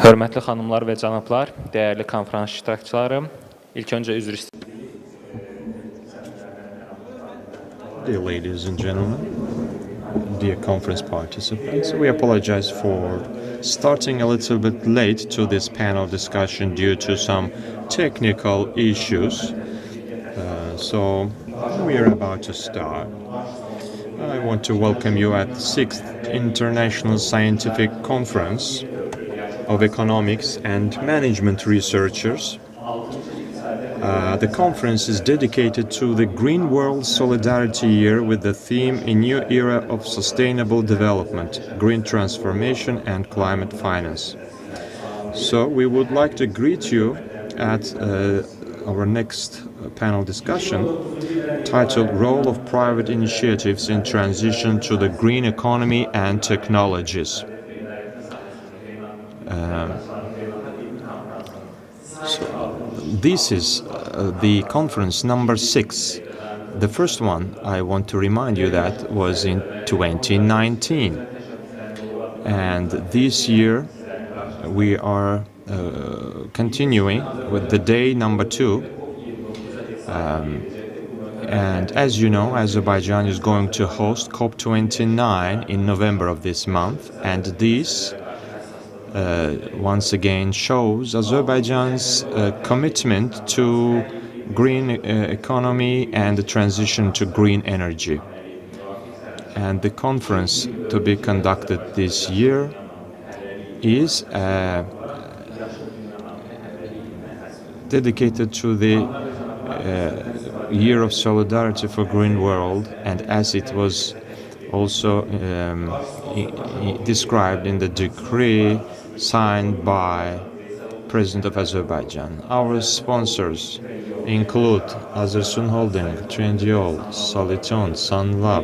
Hörmətli xanımlar və cənablar, dəyərli konferans iştirakçıları, ilk öncə üzr istəyirəm. Dear ladies and gentlemen, dear conference participants, we apologize for starting a little bit late to this panel discussion due to some technical issues. So we are about to start. I want to welcome you at the 6th International Scientific Conference of Economics and Management Researchers. The conference is dedicated to the Green World Solidarity Year with the theme A New Era of Sustainable Development, Green Transformation and Climate Finance. So we would like to greet you at our next panel discussion titled Role of Private Initiatives in Transition to the Green Economy and Technologies. This is the conference number 6. The first one, I want to remind you, that was in 2019. And this year we are continuing with the day number 2. And as you know, Azerbaijan is going to host COP29 in November of this month, and this once again shows Azerbaijan's commitment to green economy and the transition to green energy. And the conference to be conducted this year is dedicated to the Year of Solidarity for Green World, and as it was also described in the decree signed by President of Azerbaijan. Our sponsors include Azersun Holding, Trendyol, Soliton, Sunlab,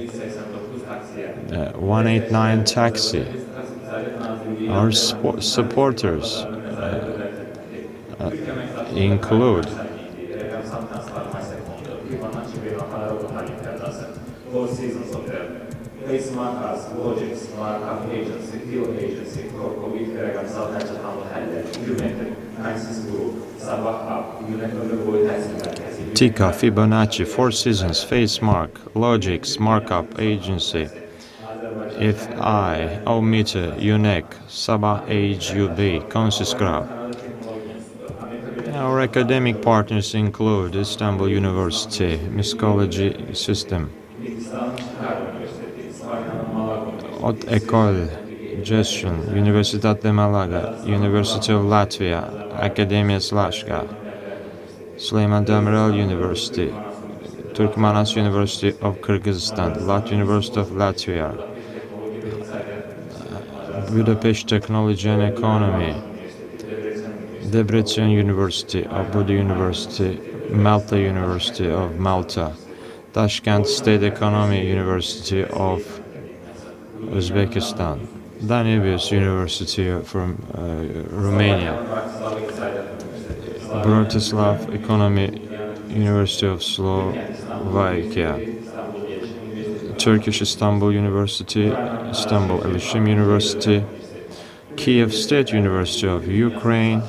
189 Taxi. Our supporters include Tika, Fibonacci, Four Seasons, Facemark, Logix, Markup Agency, FI, Omita, UNEC, Sabah HUB, Consisgraph. Our academic partners include Istanbul University, Mycology System, Haute École, Gestion, Universitat de Malaga, University of Latvia, Academia Slashka, Süleyman Demirel University, Turkmenistan University of Kyrgyzstan, Lat University of Latvia, Budapest Technology and Economy, Debrecen University, Abu Dhabi University, Malta University of Malta, Tashkent State Economy University of Uzbekistan, Danubius University from Romania, Bratislav Economy University of Slovakia, Turkish Istanbul University, Istanbul Elishim University, Kiev State University of Ukraine,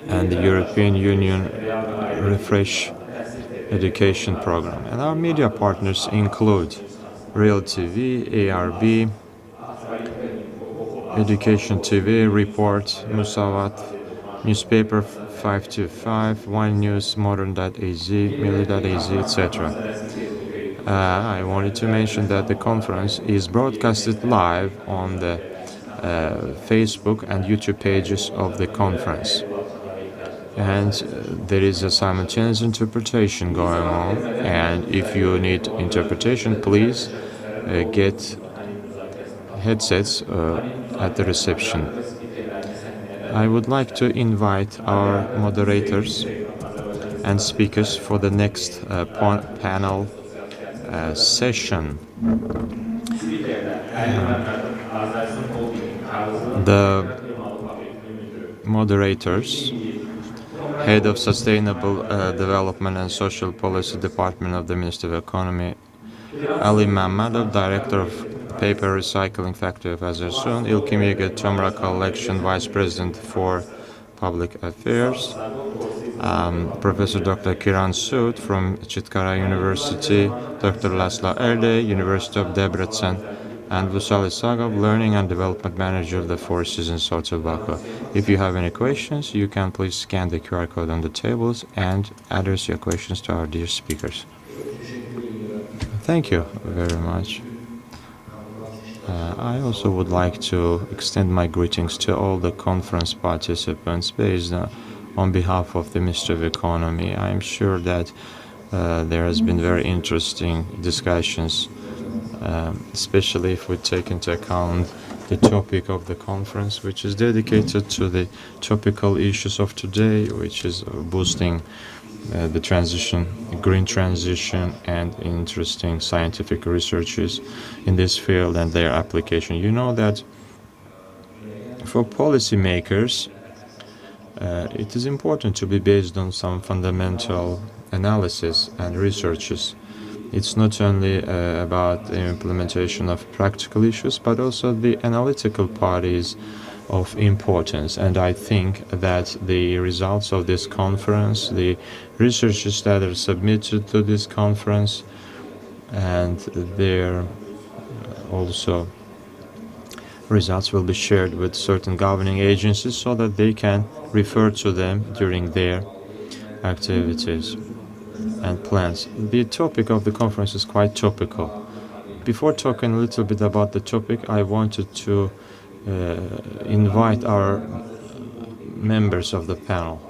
and the European Union Refresh Education Program. And our media partners include Real TV, ARB, Education TV, Report, Musavat, Newspaper 525, One News, Modern.az, Milli.az, etc. I wanted to mention that the conference is broadcasted live on the Facebook and YouTube pages of the conference. And there is a simultaneous interpretation going on, and if you need interpretation, please get headsets at the reception. I would like to invite our moderators and speakers for the next panel session. The moderators: Head of Sustainable Development and Social Policy Department of the Ministry of Economy, Ali Mammadov, Director of Paper Recycling Factory of Azersun, İlkim Yigit, Tomra Collection Vice President for Public Affairs, Professor Dr. Kiran Sood from Chitkara University, Dr. Laszlo Erdey, University of Debrecen, and Vusali Sagov, Learning and Development Manager of the Forces in South Baku. If you have any questions, you can please scan the QR code on the tables and address your questions to our dear speakers. Thank you very much. I also would like to extend my greetings to all the conference participants based on behalf of the Ministry of Economy. I'm sure that there has been very interesting discussions, especially if we take into account the topic of the conference, which is dedicated to the topical issues of today, which is boosting the transition, green transition, and interesting scientific researches in this field and their application. You know that for policymakers, it is important to be based on some fundamental analysis and researches. It's not only about the implementation of practical issues, but also the analytical part is of importance. And I think that the results of this conference, the researches that are submitted to this conference, and their also results will be shared with certain governing agencies so that they can refer to them during their activities and plans. The topic of the conference is quite topical. Before talking a little bit about the topic, I wanted to invite our members of the panel.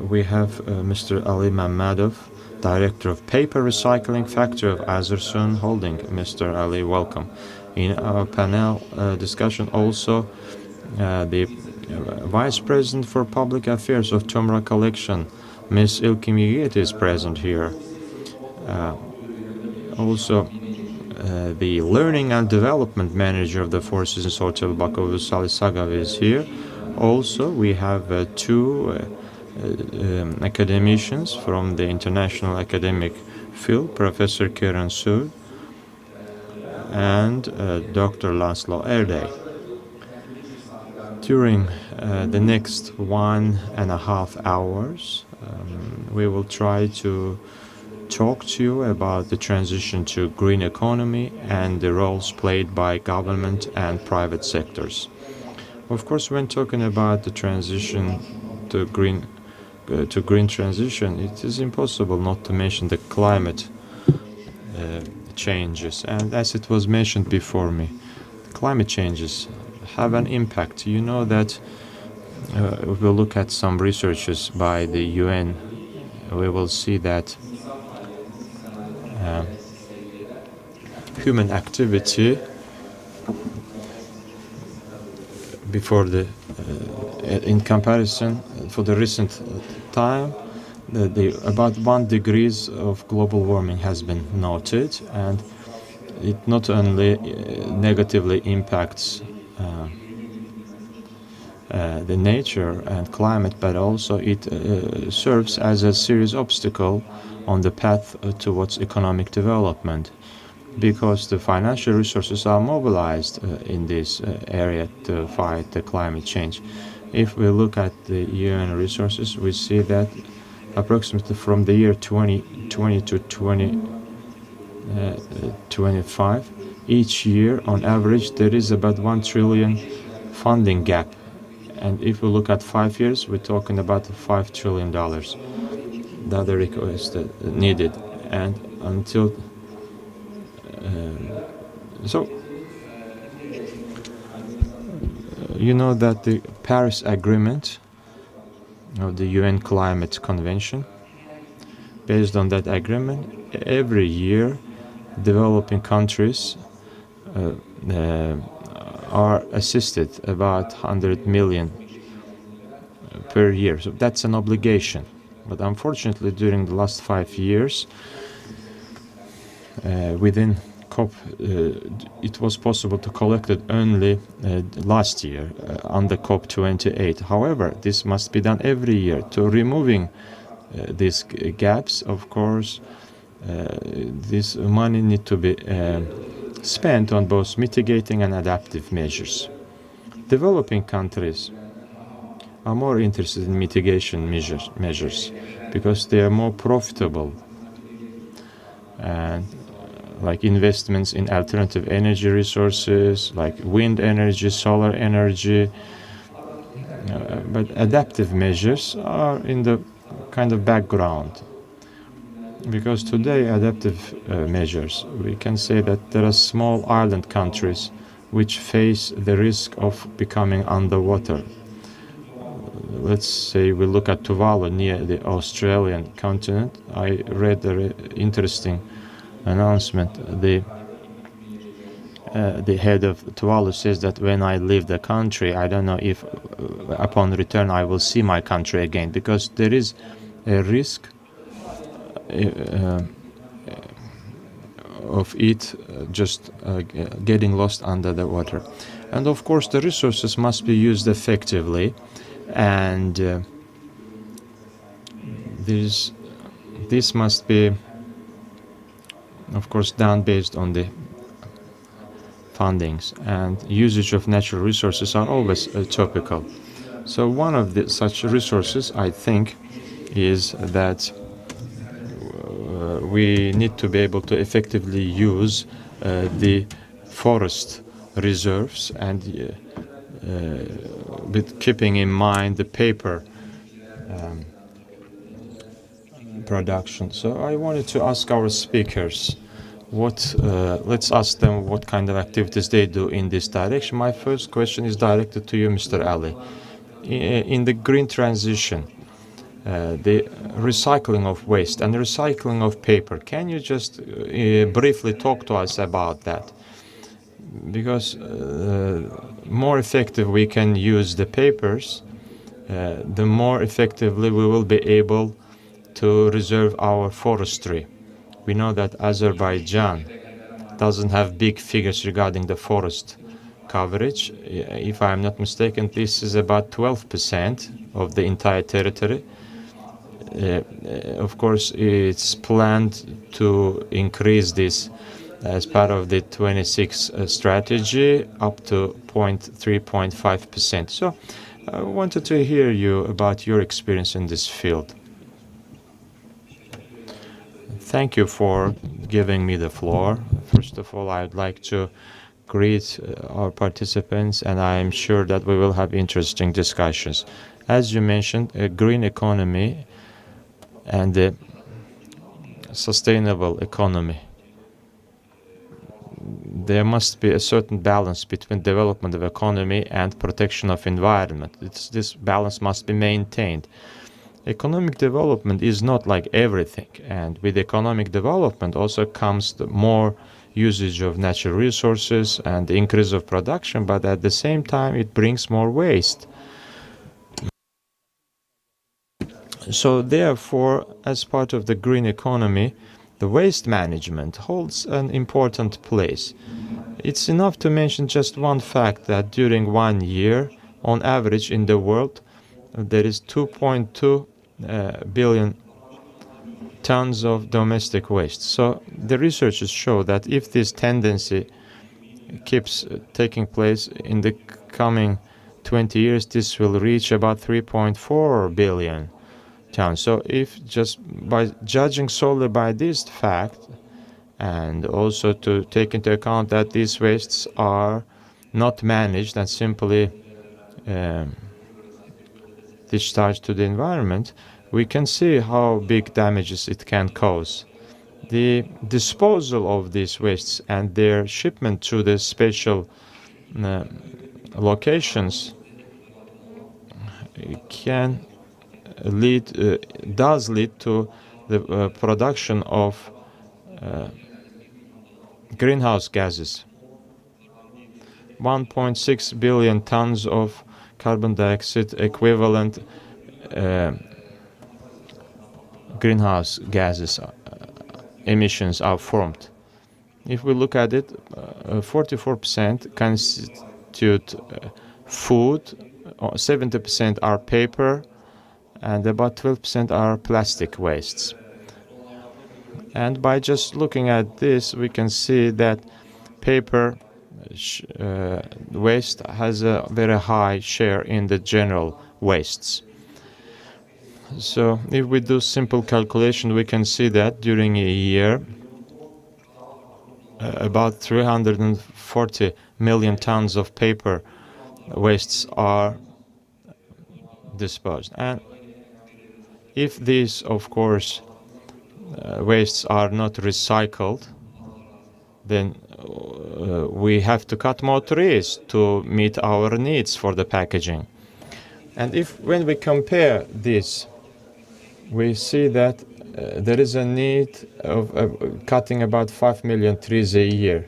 We have Mr. Ali Mammadov, Director of Paper Recycling Factory of Azersun Holding. Mr. Ali, welcome. In our panel discussion also, the Vice President for Public Affairs of Tomra Collection, Ms. İlkim Yigit, is present here. Also, the Learning and Development Manager of the Forces in South Baku, Vusali Sagov, is here. Also, we have two academicians from the international academic field, Professor Kiran Sood and Dr. Laszlo Erdey. During the next 1.5 hours, we will try to talk to you about the transition to green economy and the roles played by government and private sectors. Of course, when talking about the transition to green transition, it is impossible not to mention the climate changes. And as it was mentioned before me, climate changes have an impact. You know that if we look at some researches by the UN, we will see that human activity before the in comparison for the recent time, about 1 degree of global warming has been noted, and it not only negatively impacts the nature and climate, but also it serves as a serious obstacle on the path towards economic development, because the financial resources are mobilized in this area to fight the climate change. If we look at the UN resources, we see that approximately from the year 2020 to 2025, each year on average there is about 1 trillion funding gap. And if we look at 5 years, we're talking about $5 trillion that are requested, needed. And until you know that the Paris Agreement of the UN Climate Convention, based on that agreement, every year developing countries are assisted about 100 million per year. So that's an obligation. But unfortunately, during the last 5 years, within COP, it was possible to collect it only last year under COP28. However, this must be done every year. To removing these gaps, of course, this money need to be spent on both mitigating and adaptive measures. Developing countries are more interested in mitigation measures because they are more profitable, and like investments in alternative energy resources like wind energy, solar energy. But adaptive measures are in the kind of background, because today adaptive measures, we can say that there are small island countries which face the risk of becoming underwater. Let's say we look at Tuvalu near the Australian continent. I read an interesting announcement. The head of Tuvalu says that when I leave the country, I don't know if upon return I will see my country again, because there is a risk of it just getting lost under the water. And of course the resources must be used effectively, and this must be of course done based on the fundings, and usage of natural resources are always topical. So one of the such resources, I think, is that we need to be able to effectively use the forest reserves, and with keeping in mind the paper production. So I wanted to ask our speakers, let's ask them what kind of activities they do in this direction. My first question is directed to you, Mr. Ali. In the green transition, the recycling of waste and the recycling of paper, can you just briefly talk to us about that? Because more effective we can use the papers, the more effectively we will be able to reserve our forestry. We know that Azerbaijan doesn't have big figures regarding the forest coverage. If I'm not mistaken, this is about 12% of the entire territory. Of course, it's planned to increase this as part of the 26 strategy up to 3.5%. So I wanted to hear you about your experience in this field. Thank you for giving me the floor. First of all, I'd like to greet our participants, and I'm sure that we will have interesting discussions. As you mentioned, a green economy and a sustainable economy. There must be a certain balance between development of economy and protection of environment. This balance must be maintained. Economic development is not like everything, and with economic development also comes the more usage of natural resources and the increase of production, but at the same time it brings more waste. So therefore, as part of the green economy, the waste management holds an important place. It's enough to mention just one fact, that during 1 year, on average in the world, there is 2.2 billion tons of domestic waste. So the researchers show that if this tendency keeps taking place in the coming 20 years, this will reach about 3.4 billion tons. So if just by judging solely by this fact, and also to take into account that these wastes are not managed and simply discharged to the environment, we can see how big damages it can cause. The disposal of these wastes and their shipment to the special locations does lead to the production of greenhouse gases. 1.6 billion tons of carbon dioxide equivalent greenhouse gases emissions are formed. If we look at it, 44% constitute food, 70% are paper, and about 12% are plastic wastes. And by just looking at this, we can see that paper waste has a very high share in the general wastes. So if we do simple calculation, we can see that during a year, about 340 million tons of paper wastes are disposed. And if these, of course, wastes are not recycled, then we have to cut more trees to meet our needs for the packaging. And when we compare this, we see that there is a need of cutting about 5 million trees a year.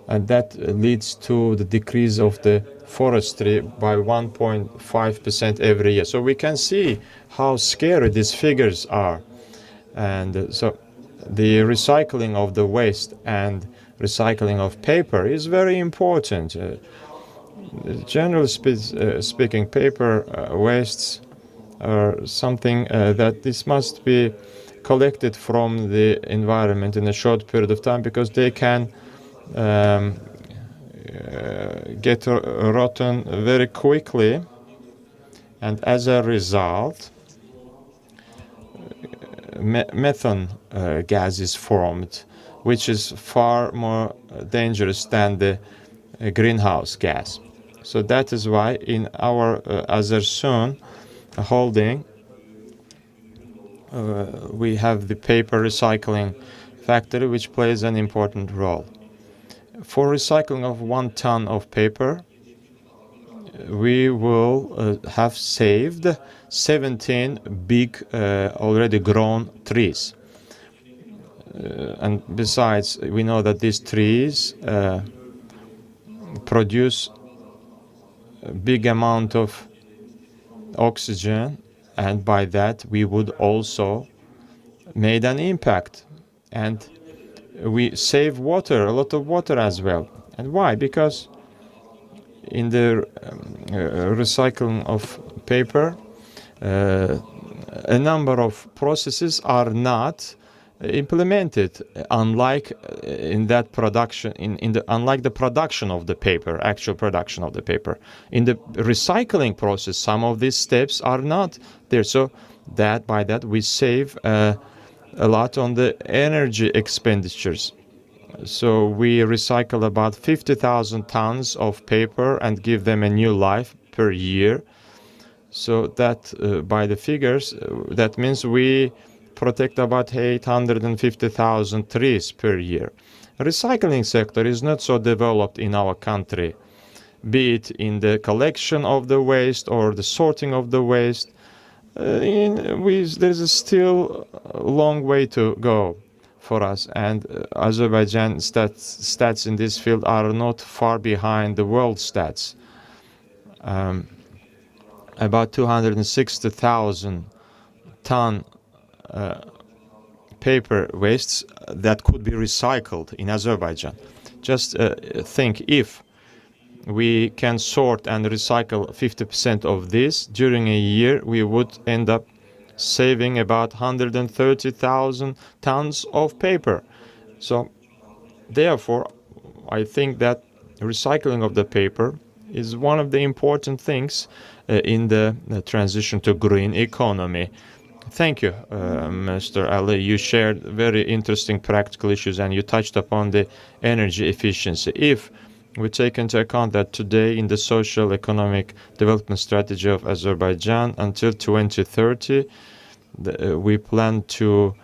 And that leads to the decrease of the forestry by 1.5% every year. So we can see how scary these figures are. And so the recycling of the waste and recycling of paper is very important. Generally speaking, paper wastes are something that this must be collected from the environment in a short period of time, because they can get rotten very quickly, and as a result methane gas is formed, which is far more dangerous than the greenhouse gas. So that is why in our Azersun holding we have the paper recycling factory, which plays an important role. For recycling of 1 ton of paper, we will have saved 17 big already grown trees. And besides, we know that these trees produce a big amount of oxygen, and by that we would also made an impact, and we save water, a lot of water as well. And why? Because in the recycling of paper, a number of processes are not implemented, unlike in that production, unlike the production of the paper, actual production of the paper. In the recycling process, some of these steps are not there. So that by that we save a lot on the energy expenditures. So we recycle about 50,000 tons of paper and give them a new life per year. So that by the figures, that means we protect about 850,000 trees per year. Recycling sector is not so developed in our country, be it in the collection of the waste or the sorting of the waste. There's still a long way to go for us, and Azerbaijan stats in this field are not far behind the world stats. About 260,000 ton paper wastes that could be recycled in Azerbaijan. Just think, if we can sort and recycle 50% of this during a year, we would end up saving about 130,000 tons of paper. So therefore, I think that recycling of the paper is one of the important things in the transition to green economy. Thank you, Mr. Ali. You shared very interesting practical issues, and you touched upon the energy efficiency. If we take into account that today in the social economic development strategy of Azerbaijan until 2030, we plan to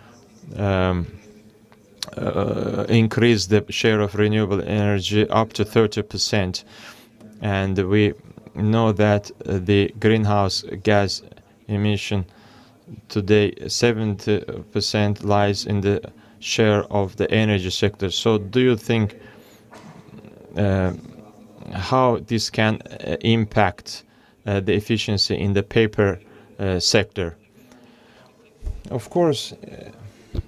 increase the share of renewable energy up to 30%. And we know that the greenhouse gas emission today, 70% lies in the share of the energy sector. So do you think how this can impact the efficiency in the paper sector? Of course,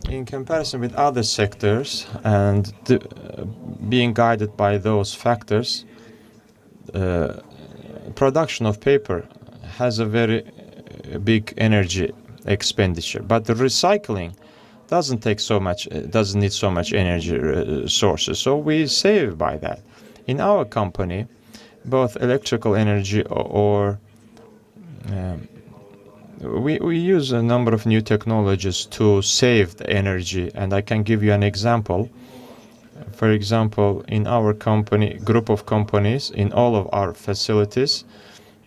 in comparison with other sectors and being guided by those factors, production of paper has a very big energy expenditure. But the recycling doesn't need so much energy sources. So we save by that. In our company, both electrical energy or we use a number of new technologies to save the energy, and I can give you an example. For example, in our company, group of companies, in all of our facilities,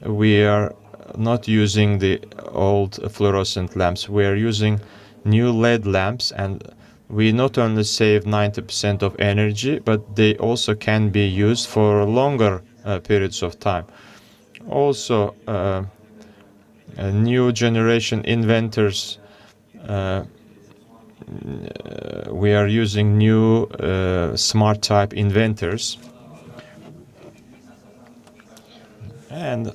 we are not using the old fluorescent lamps. We are using new LED lamps, and we not only save 90% of energy, but they also can be used for longer periods of time. Also, new generation inventors, we are using new smart type inventors, and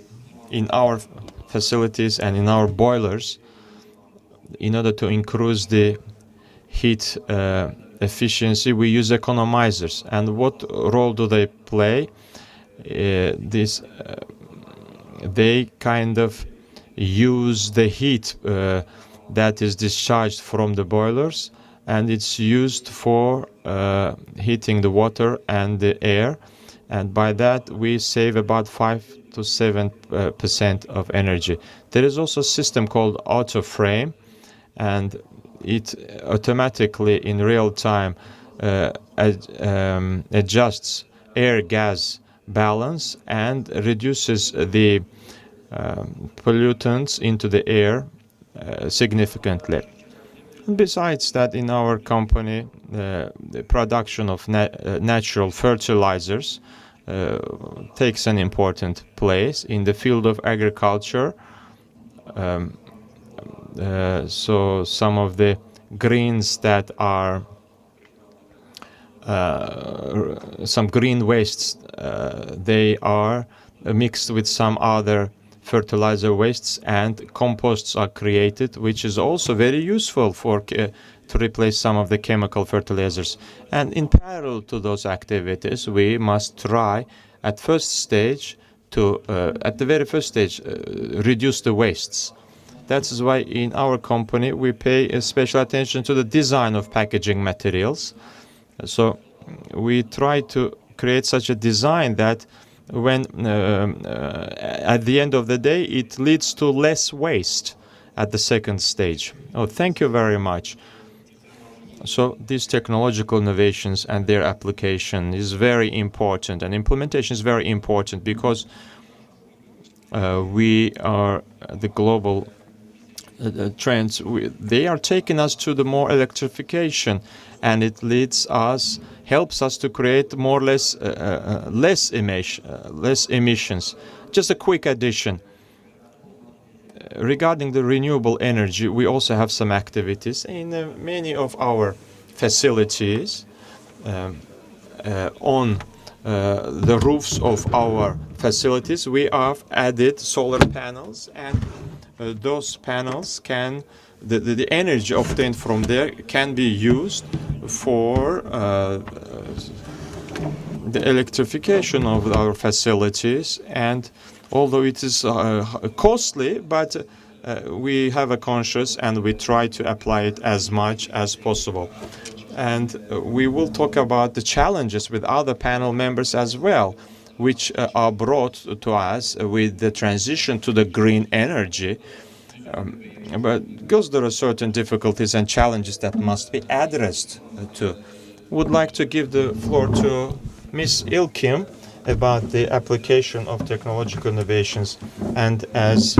in our facilities and in our boilers, in order to increase the heat efficiency, we use economizers. And what role do they play? They kind of use the heat that is discharged from the boilers, and it's used for heating the water and the air, and by that we save about 5 to 7% of energy. There is also a system called auto frame, and it automatically in real time adjusts air-gas balance and reduces the pollutants into the air significantly. Besides that, in our company, the production of natural fertilizers takes an important place in the field of agriculture. So some of the greens that are some green wastes, they are mixed with some other fertilizer wastes, and composts are created, which is also very useful for to replace some of the chemical fertilizers. And in parallel to those activities, we must try at the very first stage, reduce the wastes. That's why in our company we pay special attention to the design of packaging materials. So we try to create such a design that when at the end of the day it leads to less waste at the second stage. Oh, thank you very much. So these technological innovations and their application is very important, and implementation is very important, because we are the global trends. They are taking us to the more electrification, and it helps us to create more or less less emissions. Just a quick addition. Regarding the renewable energy, we also have some activities in many of our facilities on the roofs of our facilities. We have added solar panels, and those panels the energy obtained from there can be used for the electrification of our facilities. And although it is costly, but we have a conscience and we try to apply it as much as possible. And we will talk about the challenges with other panel members as well, which are brought to us with the transition to the green energy. But because there are certain difficulties and challenges that must be addressed to. Would like to give the floor to Ms. Ilkim about the application of technological innovations, and as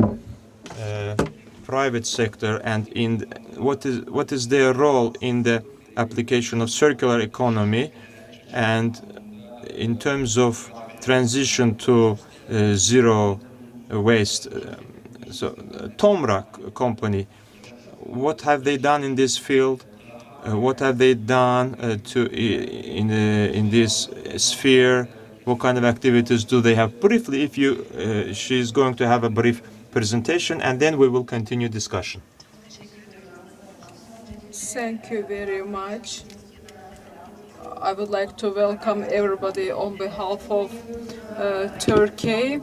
private sector, and in what is their role in the application of circular economy, and in terms of transition to zero waste. So Tomra company, what have they done in this field? What have they done in this sphere? What kind of activities do they have? Briefly, if she's going to have a brief presentation, and then we will continue discussion. Thank you very much. I would like to welcome everybody on behalf of Turkey.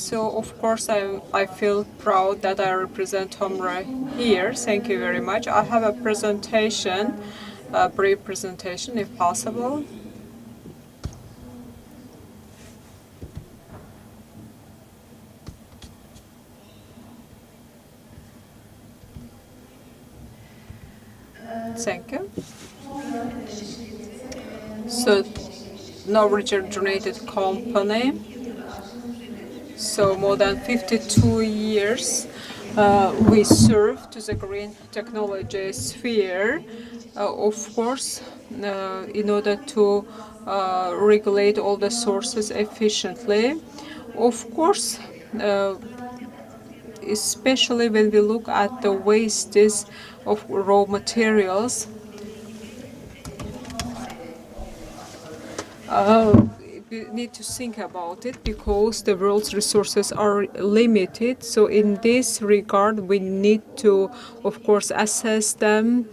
So of course I feel proud that I represent Tomra here. Thank you very much. I have a presentation, a brief presentation if possible. Thank you. So, Norwegian-generated company. So more than 52 years we serve to the green technology sphere. Of course, in order to regulate all the sources efficiently. Of course, especially when we look at the wastes of raw materials, we need to think about it because the world's resources are limited. So in this regard, we need to, of course, assess them.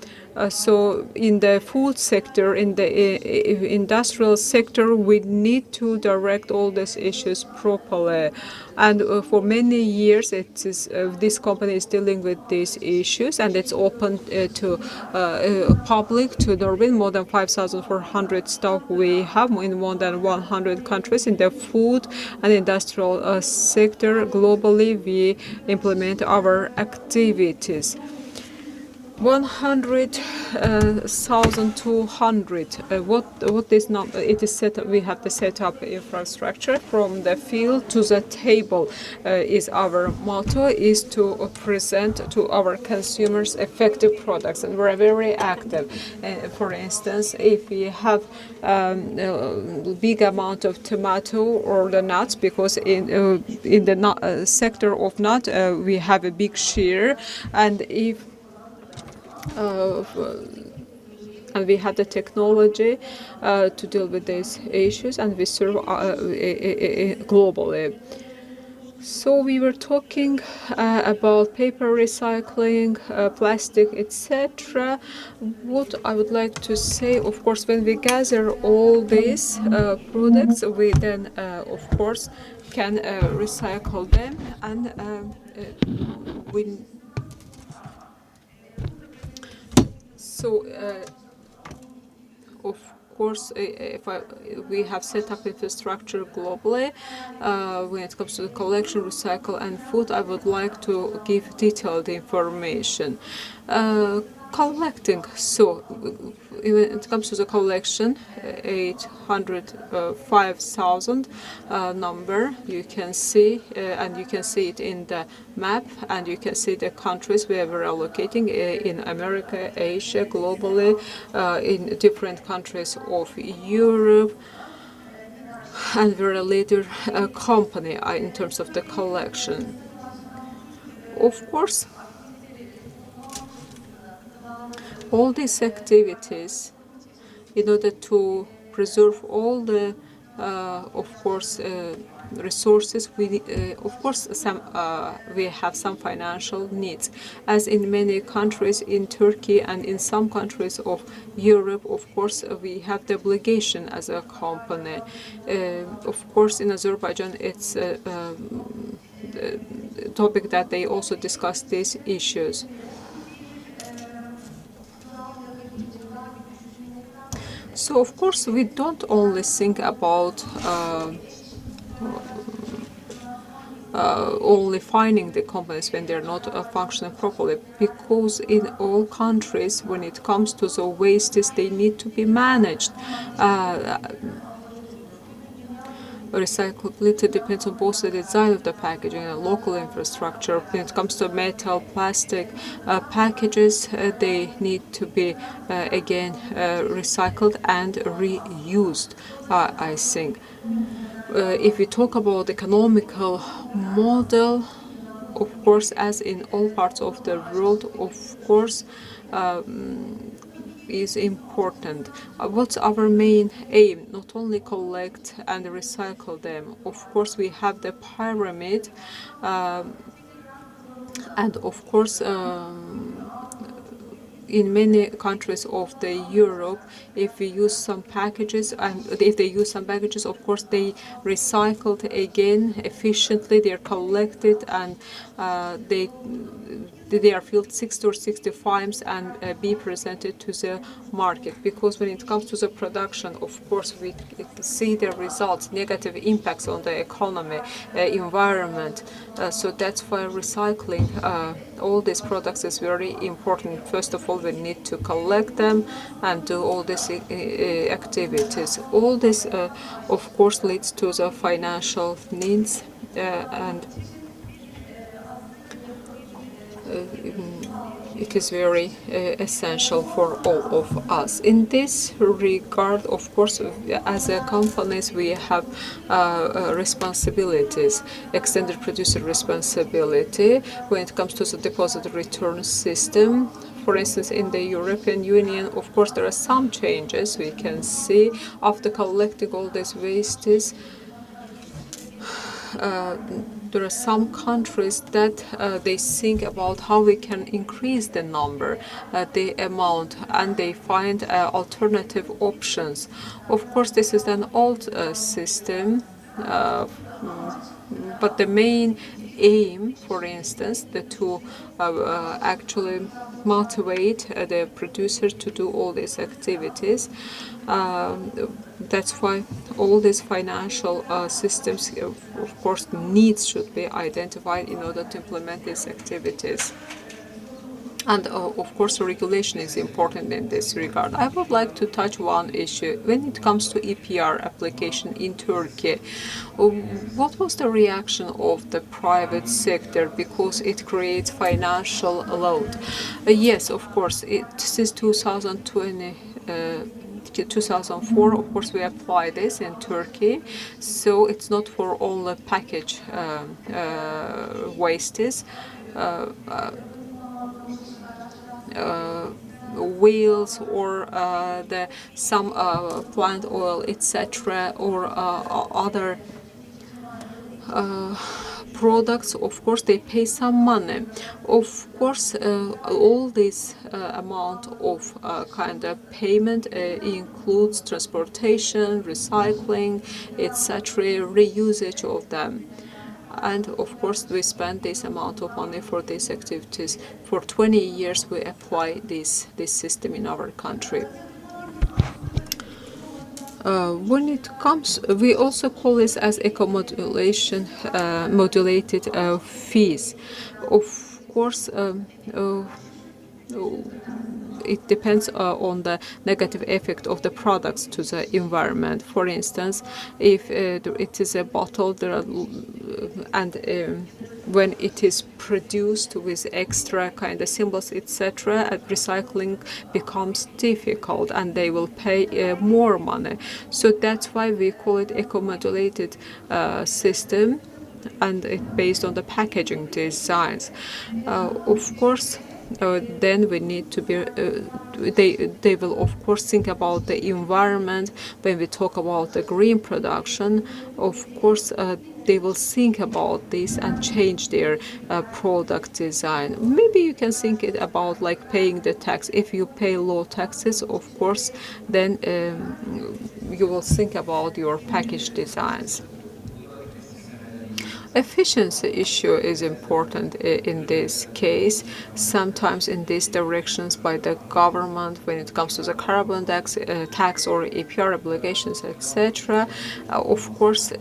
So in the food sector, in the industrial sector, we need to direct all these issues properly. And for many years, it is this company is dealing with these issues, and it's open to public to Norway. More than 5,400 staff we have in more than 100 countries. In the food and industrial sector globally, we implement our activities. 100,200. What is not? It is set. We have to set up infrastructure from the field to the table. Is our motto is to present to our consumers effective products, and we're very active. For instance, if we have a big amount of tomato or the nuts, because in the sector of nut we have a big share, and if and we have the technology to deal with these issues, and we serve globally. So we were talking about paper recycling, plastic, etc. What I would like to say, of course, when we gather all these products, we then, of course, can recycle them, and we. So, of course, we have set up infrastructure globally when it comes to the collection, recycle, and food. I would like to give detailed information. Collecting. So, when it comes to the collection, 805,000 number you can see, and you can see it in the map, and you can see the countries where we're allocating in America, Asia, globally, in different countries of Europe, and we're a leader company in terms of the collection. Of course, all these activities, in order to preserve all the, of course, resources, we of course we have some financial needs, as in many countries in Turkey and in some countries of Europe. Of course, we have the obligation as a company. Of course, in Azerbaijan, it's a topic that they also discuss these issues. So, of course, we don't only think about only finding the companies when they're not functioning properly, because in all countries, when it comes to the wastes, they need to be managed. Recyclability depends on both the design of the packaging and local infrastructure. When it comes to metal, plastic packages, they need to be again recycled and reused, I think. If we talk about economical model, of course, as in all parts of the world, of course, is important. What's our main aim? Not only collect and recycle them. Of course, we have the pyramid, and of course, in many countries of the Europe, if we use some packages, and if they use some packages, of course they recycled again efficiently. They are collected and they are filled 60 or 60 times and be presented to the market. Because when it comes to the production, of course, we see the results, negative impacts on the economy, environment. So that's why recycling all these products is very important. First of all, we need to collect them and do all these activities. All this, of course, leads to the financial needs and it is very essential for all of us. In this regard, of course, as companies, we have responsibilities, extended producer responsibility when it comes to the deposit return system. For instance, in the European Union, of course, there are some changes we can see after collecting all these wastes. There are some countries that they think about how we can increase the number, the amount, and they find alternative options. Of course, this is an old system, but the main aim, for instance, to actually motivate the producers to do all these activities. That's why all these financial systems, of course, needs should be identified in order to implement these activities. And of course, regulation is important in this regard. I would like to touch one issue. When it comes to EPR application in Turkey, what was the reaction of the private sector because it creates financial load? Yes, of course, since 2004, of course, we apply this in Turkey, so it's not for all the package wastes. Wheels or some plant oil, etc., or other products, of course, they pay some money. Of course, all this amount of kind of payment includes transportation, recycling, etc., reusage of them. And of course, we spend this amount of money for these activities. For 20 years, we apply this system in our country. When it comes, we also call this as eco-modulation, modulated fees. Of course, it depends on the negative effect of the products to the environment. For instance, if it is a bottle, when it is produced with extra kind of symbols, etc., recycling becomes difficult and they will pay more money. So that's why we call it eco-modulated system, and it's based on the packaging designs. Of course, then we need to be they will of course think about the environment. When we talk about the green production, of course they will think about this and change their product design. Maybe you can think it about like paying the tax. If you pay low taxes, of course, then you will think about your package designs. Efficiency issue is important in this case. Sometimes in these directions by the government, when it comes to the carbon tax or EPR obligations, etc. Of course,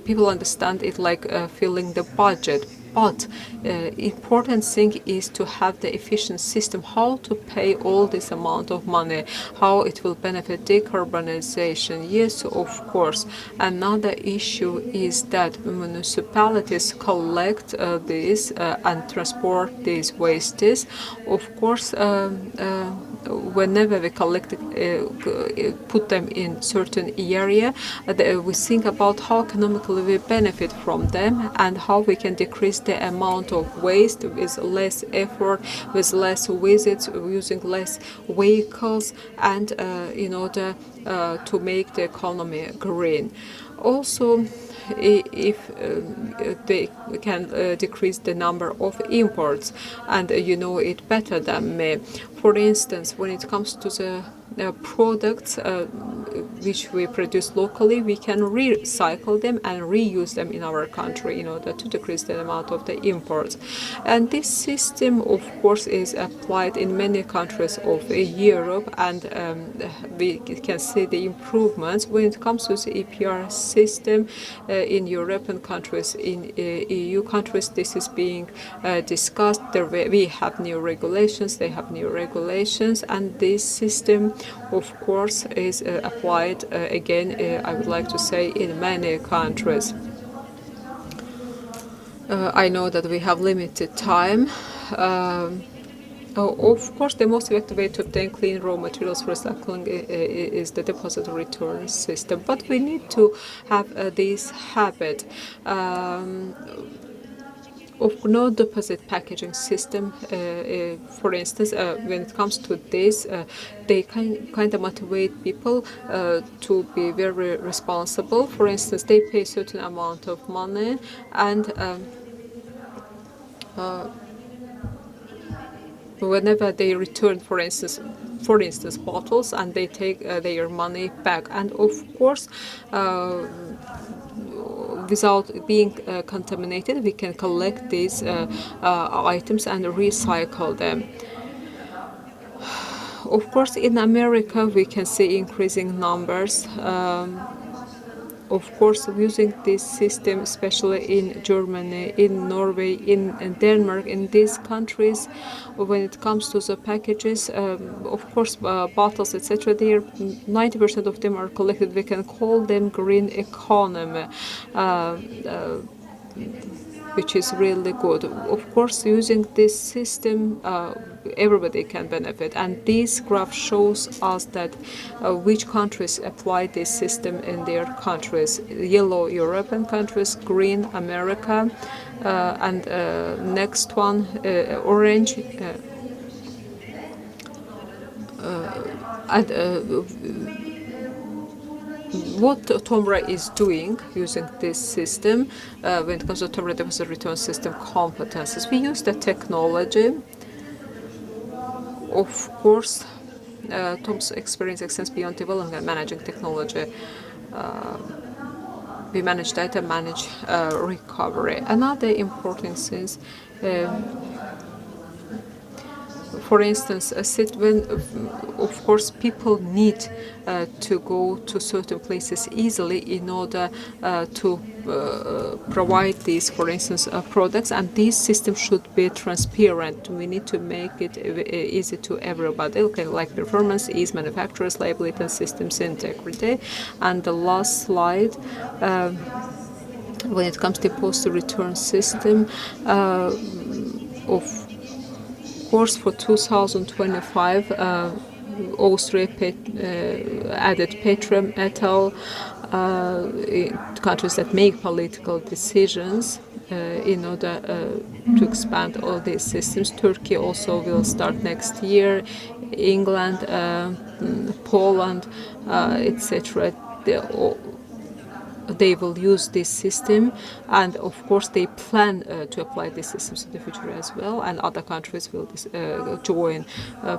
people understand it like filling the budget. But important thing is to have the efficient system, how to pay all this amount of money, how it will benefit decarbonization. Yes, of course. Another issue is that municipalities collect these and transport these wastes. Of course, whenever we collect put them in certain area, we think about how economically we benefit from them and how we can decrease the amount of waste with less effort, with less visits, using less vehicles, and in order to make the economy green. Also, if they can decrease the number of imports, and you know it better than me. For instance, when it comes to the products which we produce locally, we can recycle them and reuse them in our country in order to decrease the amount of the imports. And this system, of course, is applied in many countries of Europe, and we can see the improvements when it comes to the EPR system in European countries. In EU countries, this is being discussed. We have new regulations, they have new regulations, and this system, of course, is applied again, I would like to say, in many countries. I know that we have limited time. Of course, the most effective way to obtain clean raw materials for recycling is the deposit return system, but we need to have this habit of no deposit packaging system. For instance, when it comes to this, they kind of motivate people to be very responsible. For instance, they pay a certain amount of money, and whenever they return, for instance, bottles, and they take their money back, and of course, without being contaminated, we can collect these items and recycle them. Of course, in America, we can see increasing numbers. Of course, using this system, especially in Germany, in Norway, in Denmark, in these countries, when it comes to the packages, of course, bottles, etc., 90% of them are collected. We can call them green economy, which is really good. Of course, using this system, everybody can benefit, and this graph shows us that which countries apply this system in their countries. Yellow, European countries; green, America, and next one, orange. What TOMRA is doing using this system when it comes to TOMRA deposit return system competences, we use the technology. Of course, Tom's experience extends beyond developing and managing technology. We manage data, manage recovery. Another important thing, for instance, when, of course, people need to go to certain places easily in order to provide these, for instance, products, and these systems should be transparent. We need to make it easy to everybody, okay, like performance, ease, manufacturers, liability, and systems integrity. And the last slide, when it comes to post-return system, of course, for 2025, Austria added petrometal, countries that make political decisions in order to expand all these systems. Turkey also will start next year, England, Poland, etc. They will use this system, and of course they plan to apply these systems in the future as well, and other countries will join.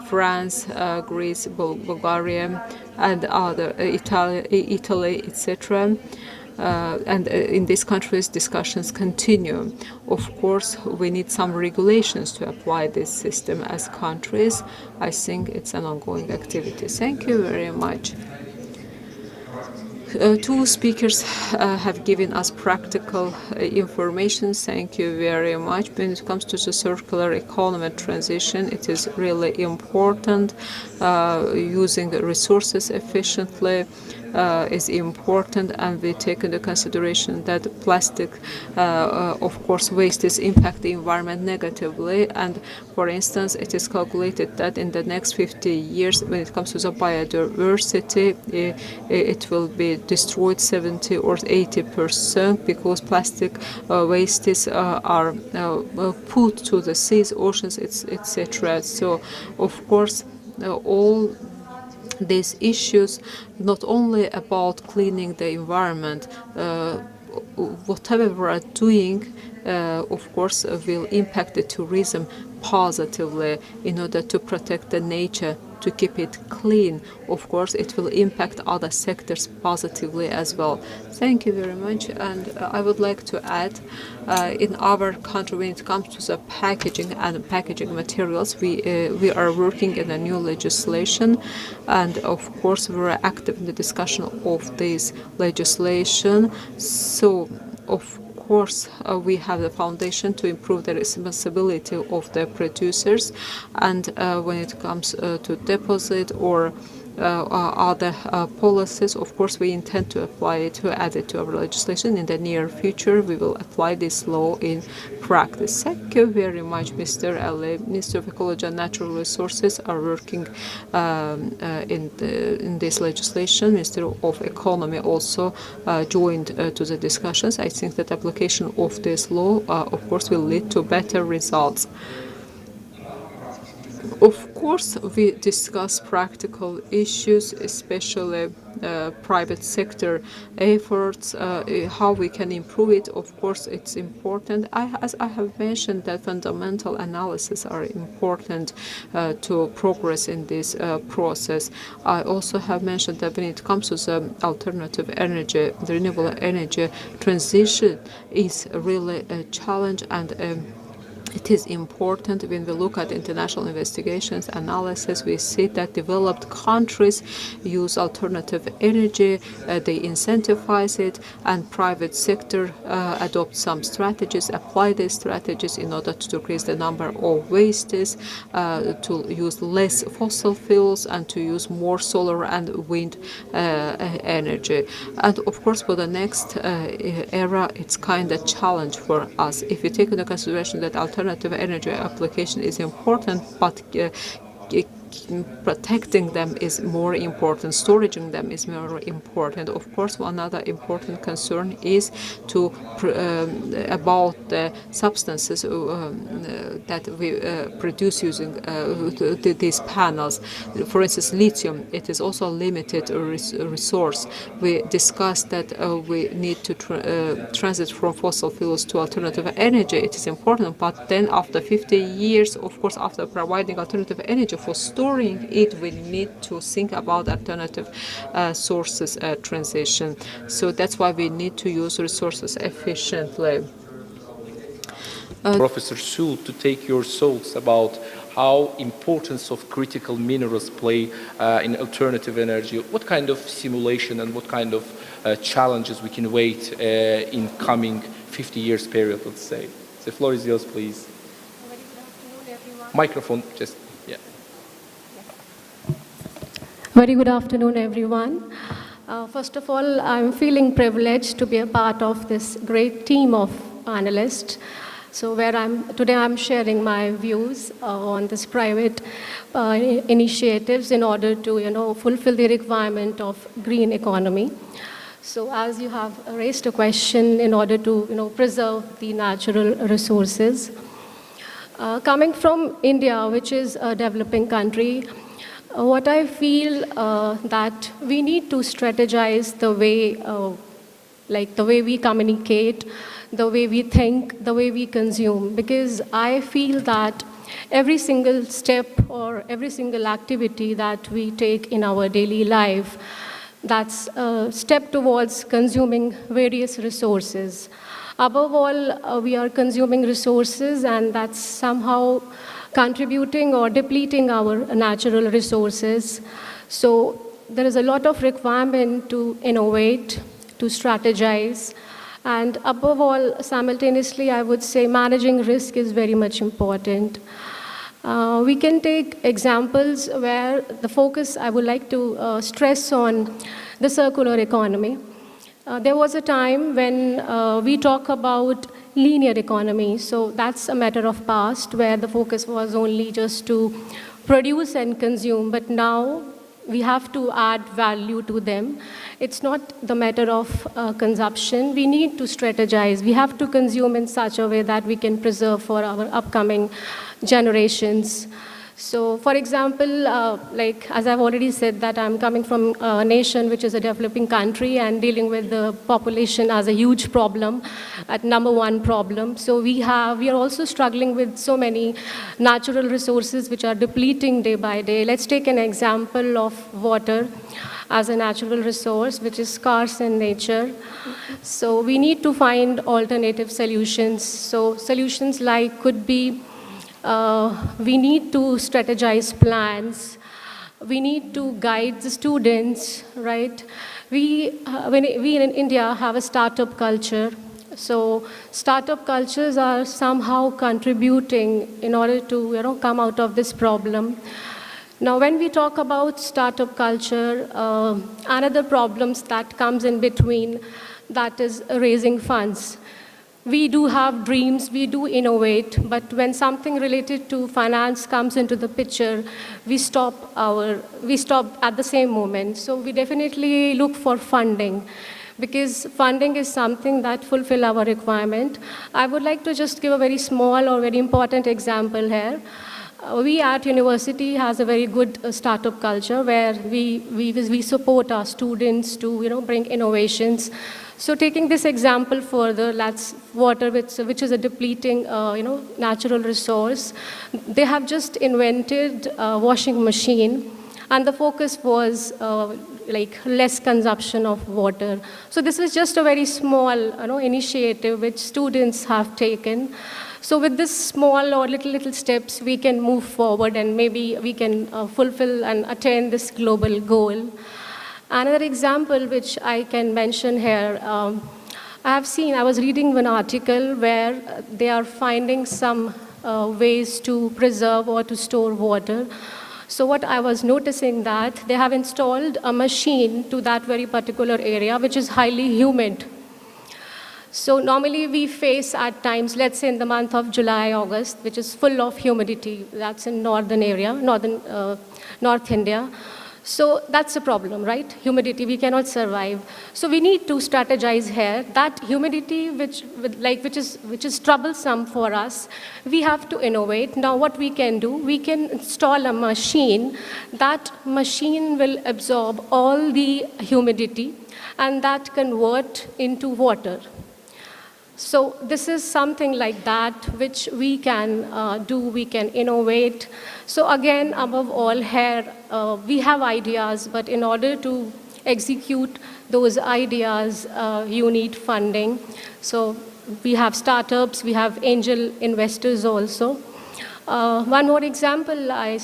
France, Greece, Bulgaria, and other Italy, etc. And in these countries, discussions continue. Of course, we need some regulations to apply this system as countries. I think it's an ongoing activity. Thank you very much. Two speakers have given us practical information. Thank you very much. When it comes to the circular economy transition, it is really important. Using the resources efficiently is important, and we take into consideration that plastic, of course, wastes impact the environment negatively. And for instance, it is calculated that in the next 50 years, when it comes to the biodiversity, it will be destroyed 70 or 80% because plastic wastes are put to the seas, oceans, etc. So, of course, all these issues not only about cleaning the environment, whatever we are doing, of course, will impact the tourism positively in order to protect the nature, to keep it clean. Of course, it will impact other sectors positively as well. Thank you very much. And I would like to add, in our country, when it comes to the packaging and packaging materials, we are working in a new legislation, and of course, we are active in the discussion of this legislation. So, of course, we have the foundation to improve the responsibility of the producers, and when it comes to deposit or other policies, of course, we intend to apply it, to add it to our legislation. In the near future, we will apply this law in practice. Thank you very much, Mr. Ali. Minister of Ecology and Natural Resources are working in this legislation. Minister of Economy also joined to the discussions. I think that application of this law, of course, will lead to better results. Of course, we discuss practical issues, especially private sector efforts, how we can improve it. Of course, it's important. As I have mentioned, that fundamental analysis are important to progress in this process. I also have mentioned that when it comes to the alternative energy, the renewable energy transition is really a challenge, and it is important. When we look at international investigations, analysis, we see that developed countries use alternative energy, they incentivize it, and private sector adopt some strategies, apply these strategies in order to decrease the number of wastes, to use less fossil fuels, and to use more solar and wind energy. And of course, for the next era, it's kind of challenge for us. If you take into consideration that alternative energy application is important, but protecting them is more important, storing them is more important. Of course, one other important concern is to about the substances that we produce using these panels. For instance, lithium, it is also a limited resource. We discussed that we need to transit from fossil fuels to alternative energy. It is important, but then after 50 years, of course, after providing alternative energy for storing it, we need to think about alternative sources transition. So that's why we need to use resources efficiently. Professor Sul, to take your thoughts about how importance of critical minerals play in alternative energy. What kind of simulation and what kind of challenges we can wait in coming 50 years period, let's say. The floor is yours, please. Very good afternoon, everyone. Microphone, just, yeah. Very good afternoon, everyone. First of all, I'm feeling privileged to be a part of this great team of analysts. So today I'm sharing my views on this private initiatives in order to, fulfill the requirement of green economy. So as you have raised a question in order to, preserve the natural resources. Coming from India, which is a developing country, what I feel that we need to strategize the way, the way we communicate, the way we think, the way we consume, because I feel that every single step or every single activity that we take in our daily life, that's a step towards consuming various resources. Above all, we are consuming resources, and that's somehow contributing or depleting our natural resources. So there is a lot of requirement to innovate, to strategize, and above all, simultaneously, I would say managing risk is very much important. We can take examples where the focus, I would like to stress on the circular economy. There was a time when we talk about linear economy, so that's a matter of past where the focus was only just to produce and consume, but now we have to add value to them. It's not the matter of consumption. We need to strategize. We have to consume in such a way that we can preserve for our upcoming generations. So, for example, like as I've already said that I'm coming from a nation which is a developing country and dealing with the population as a huge problem, at #1 problem. So we are also struggling with so many natural resources which are depleting day by day. Let's take an example of water as a natural resource which is scarce in nature. So we need to find alternative solutions. So solutions like could be we need to strategize plans. We need to guide the students, right? We in India have a startup culture. So startup cultures are somehow contributing in order to come out of this problem. Now, when we talk about startup culture, another problems that comes in between, that is raising funds. We do have dreams, we do innovate, but when something related to finance comes into the picture, we stop at the same moment. So we definitely look for funding, because funding is something that fulfill our requirement. I would like to just give a very small or very important example here. We at university has a very good startup culture where we support our students to bring innovations. So taking this example further, that's water, which is a depleting natural resource. They have just invented a washing machine, and the focus was like less consumption of water. So this is just a very small initiative which students have taken. So with this small or little steps, we can move forward and maybe we can fulfill and attain this global goal. Another example which I can mention here, I was reading one article where they are finding some ways to preserve or to store water. So what I was noticing that they have installed a machine to that very particular area which is highly humid. So normally we face at times, let's say in the month of July, August, which is full of humidity. That's in North India. So that's a problem, right? Humidity, we cannot survive. So we need to strategize here. That humidity which is troublesome for us, we have to innovate. Now what we can do, we can install a machine. That machine will absorb all the humidity and that convert into water. So this is something like that which we can do, we can innovate. So again, above all here, we have ideas, but in order to execute those ideas, you need funding. So we have startups, we have angel investors also. One more example I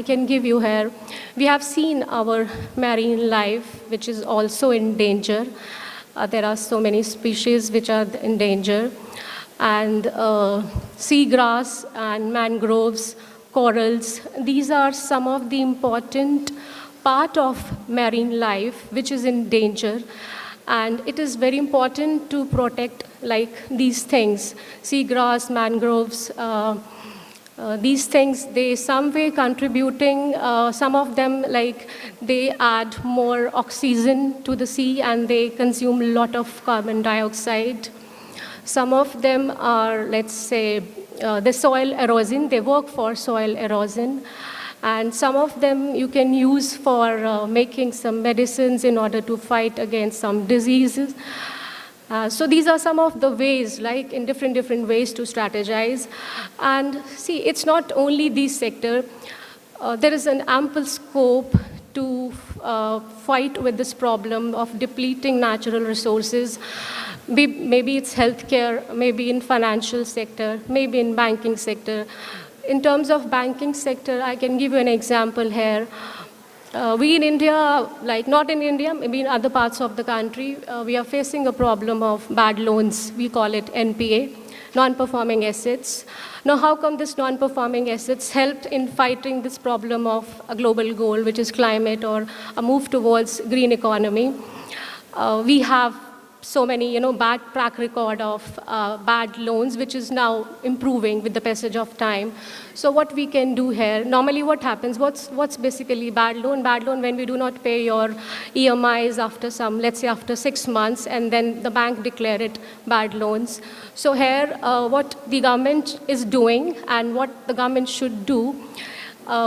can give you here. We have seen our marine life, which is also in danger. There are so many species which are in danger. And seagrass and mangroves, corals, these are some of the important part of marine life which is in danger. And it is very important to protect like these things, seagrass, mangroves, these things, they some way contributing, some of them like they add more oxygen to the sea and they consume a lot of carbon dioxide. Some of them are, let's say, the soil erosion, they work for soil erosion. And some of them you can use for making some medicines in order to fight against some diseases. So these are some of the ways, like in different ways to strategize. And see, it's not only this sector. There is an ample scope to fight with this problem of depleting natural resources. Maybe it's healthcare, maybe in financial sector, maybe in banking sector. In terms of banking sector, I can give you an example here. We in India, like not in India, maybe in other parts of the country, we are facing a problem of bad loans. We call it NPA, non-performing assets. Now, how come this non-performing assets helped in fighting this problem of a global goal, which is climate or a move towards green economy? We have so many, bad track record of bad loans, which is now improving with the passage of time. So what we can do here, normally what happens, what's basically bad loan? Bad loan when we do not pay your EMIs after let's say after 6 months, and then the bank declare it bad loans. So here, what the government is doing and what the government should do,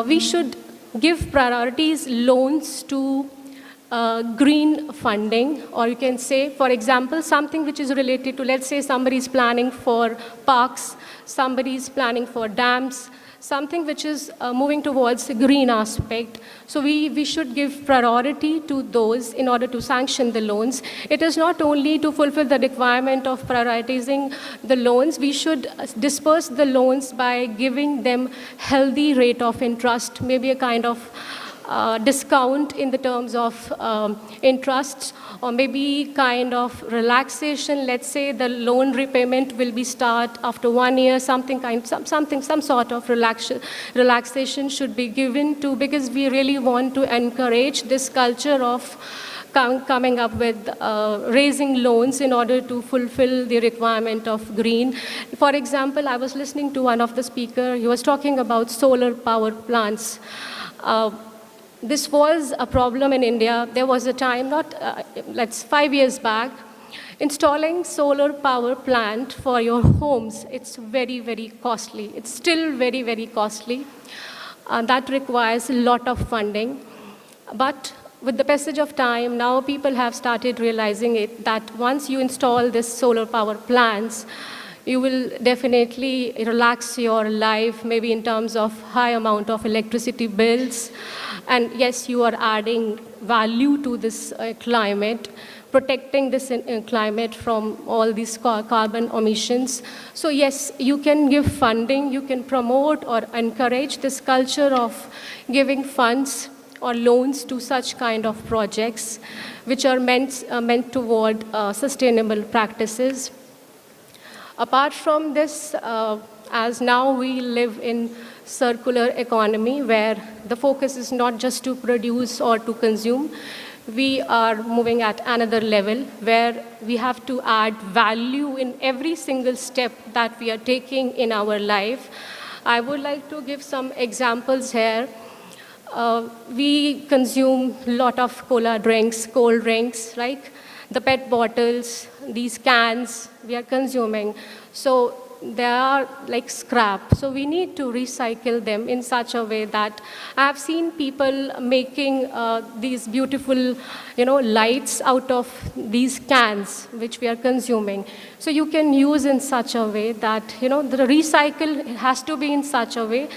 we should give priorities loans to green funding, or you can say, for example, something which is related to, let's say somebody is planning for parks, somebody is planning for dams, something which is moving towards the green aspect. So we should give priority to those in order to sanction the loans. It is not only to fulfill the requirement of prioritizing the loans, we should disperse the loans by giving them healthy rate of interest, maybe a kind of discount in the terms of interest, or maybe kind of relaxation. Let's say the loan repayment will be start after 1 year, some sort of relaxation should be given to, because we really want to encourage this culture of coming up with raising loans in order to fulfill the requirement of green. For example, I was listening to one of the speakers, he was talking about solar power plants. This was a problem in India. There was a time, let's 5 years back, installing solar power plant for your homes. It's very, very costly. It's still very, very costly. That requires a lot of funding. But with the passage of time, now people have started realizing it, that once you install this solar power plants, you will definitely relax your life, maybe in terms of high amount of electricity bills. And yes, you are adding value to this climate, protecting this climate from all these carbon emissions. So yes, you can give funding, you can promote or encourage this culture of giving funds or loans to such kind of projects which are meant toward sustainable practices. Apart from this, as now we live in circular economy where the focus is not just to produce or to consume, we are moving at another level where we have to add value in every single step that we are taking in our life. I would like to give some examples here. We consume a lot of cola drinks, cold drinks, right? The PET bottles, these cans we are consuming. So they are like scrap. So we need to recycle them in such a way that I have seen people making these beautiful, lights out of these cans which we are consuming. So you can use in such a way that, the recycle has to be in such a way.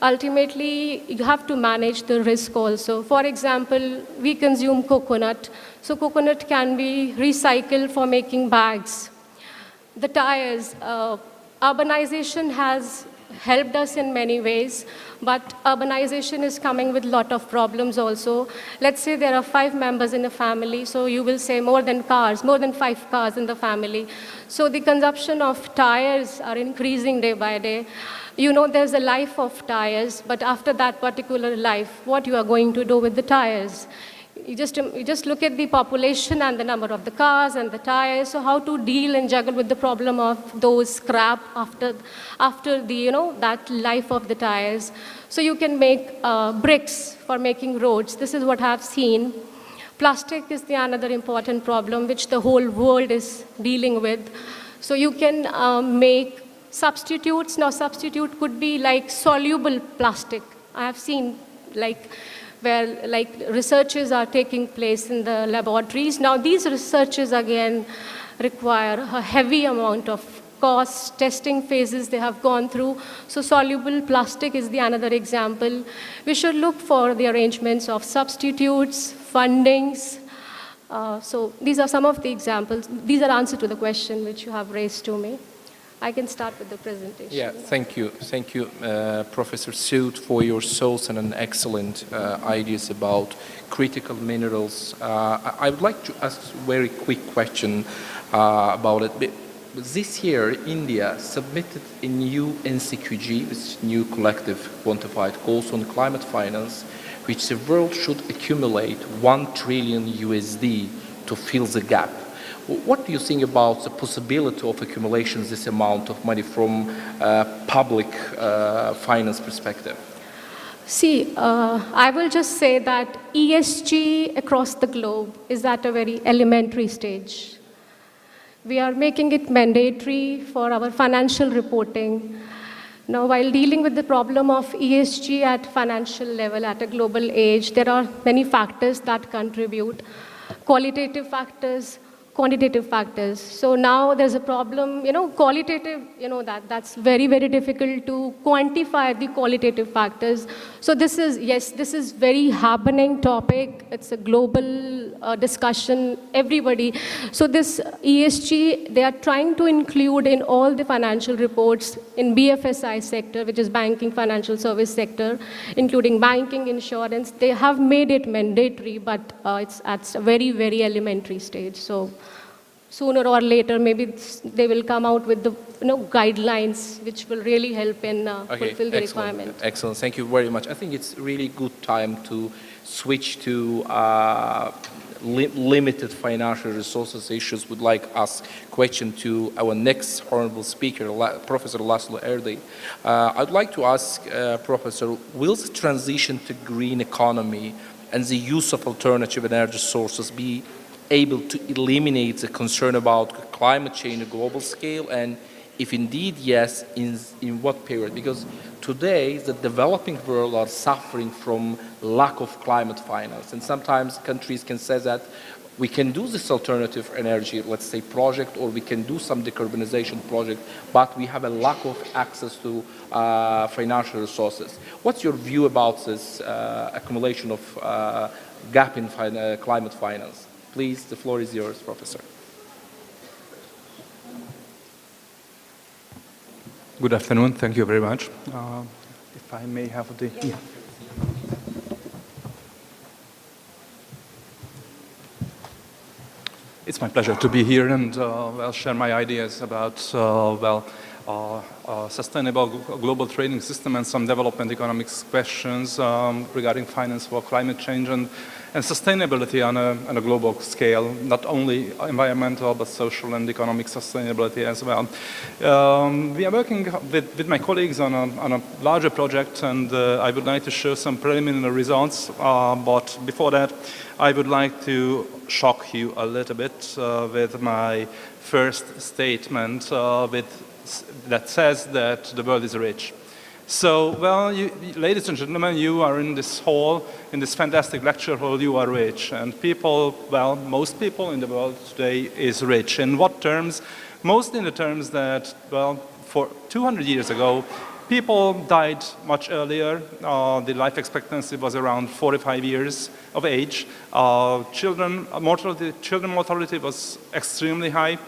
Ultimately, you have to manage the risk also. For example, we consume coconut. So coconut can be recycled for making bags. The tires, urbanization has helped us in many ways, but urbanization is coming with a lot of problems also. Let's say there are 5 members in a family, so you will say more than 5 cars in the family. So the consumption of tires are increasing day by day. There's a life of tires, but after that particular life, what you are going to do with the tires? You just look at the population and the number of the cars and the tires. So how to deal and juggle with the problem of those scrap after the that life of the tires? So you can make bricks for making roads. This is what I've seen. Plastic is another important problem which the whole world is dealing with. So you can make substitutes. Now substitute could be like soluble plastic. I have seen where researches are taking place in the laboratories. Now these researches again require a heavy amount of cost, testing phases they have gone through. So soluble plastic is another example. We should look for the arrangements of substitutes, fundings. So these are some of the examples. These are answers to the question which you have raised to me. I can start with the presentation. Yeah, thank you. Thank you, Professor Sood, for your thoughts and an excellent ideas about critical minerals. I would like to ask a very quick question about it. This year, India submitted a new NCQG, this new collective quantified goals on climate finance, which the world should accumulate $1 trillion to fill the gap. What do you think about the possibility of accumulation of this amount of money from public finance perspective? See, I will just say that ESG across the globe is at a very elementary stage. We are making it mandatory for our financial reporting. Now, while dealing with the problem of ESG at financial level, at a global age, there are many factors that contribute, qualitative factors, quantitative factors. So now there's a problem, qualitative, that's very, very difficult to quantify the qualitative factors. So this is very happening topic. It's a global discussion, everybody. So this ESG, they are trying to include in all the financial reports in BFSI sector, which is banking, financial service sector, including banking, insurance. They have made it mandatory, but it's at a very, very elementary stage. So sooner or later, maybe they will come out with the guidelines which will really help in fulfill the requirement. Excellent. Thank you very much. I think it's really good time to switch to limited financial resources issues. Would like to ask question to our next honorable speaker, Professor Laszlo Erdei. I'd like to ask Professor, will the transition to green economy and the use of alternative energy sources be able to eliminate the concern about climate change on a global scale, and if indeed yes, in what period? Because today the developing world are suffering from lack of climate finance, and sometimes countries can say that we can do this alternative energy, let's say, project, or we can do some decarbonization project, but we have a lack of access to financial resources. What's your view about this accumulation of gap in climate finance? Please, the floor is yours, Professor. Good afternoon. Thank you very much. If I may have the... Yeah. It's my pleasure to be here and share my ideas about sustainable global trading system and some development economics questions regarding finance for climate change and sustainability on a global scale, not only environmental but social and economic sustainability as well. We are working with my colleagues on a larger project, and I would like to show some preliminary results, but before that I would like to shock you a little bit with my first statement that says that the world is rich. So, well, ladies and gentlemen, you are in this hall, in this fantastic lecture hall, you are rich. And people, well, most people in the world today is rich. In what terms? Mostly in the terms that, well, for 200 years ago, people died much earlier. The life expectancy was around 45 years of age. Children mortality was extremely high.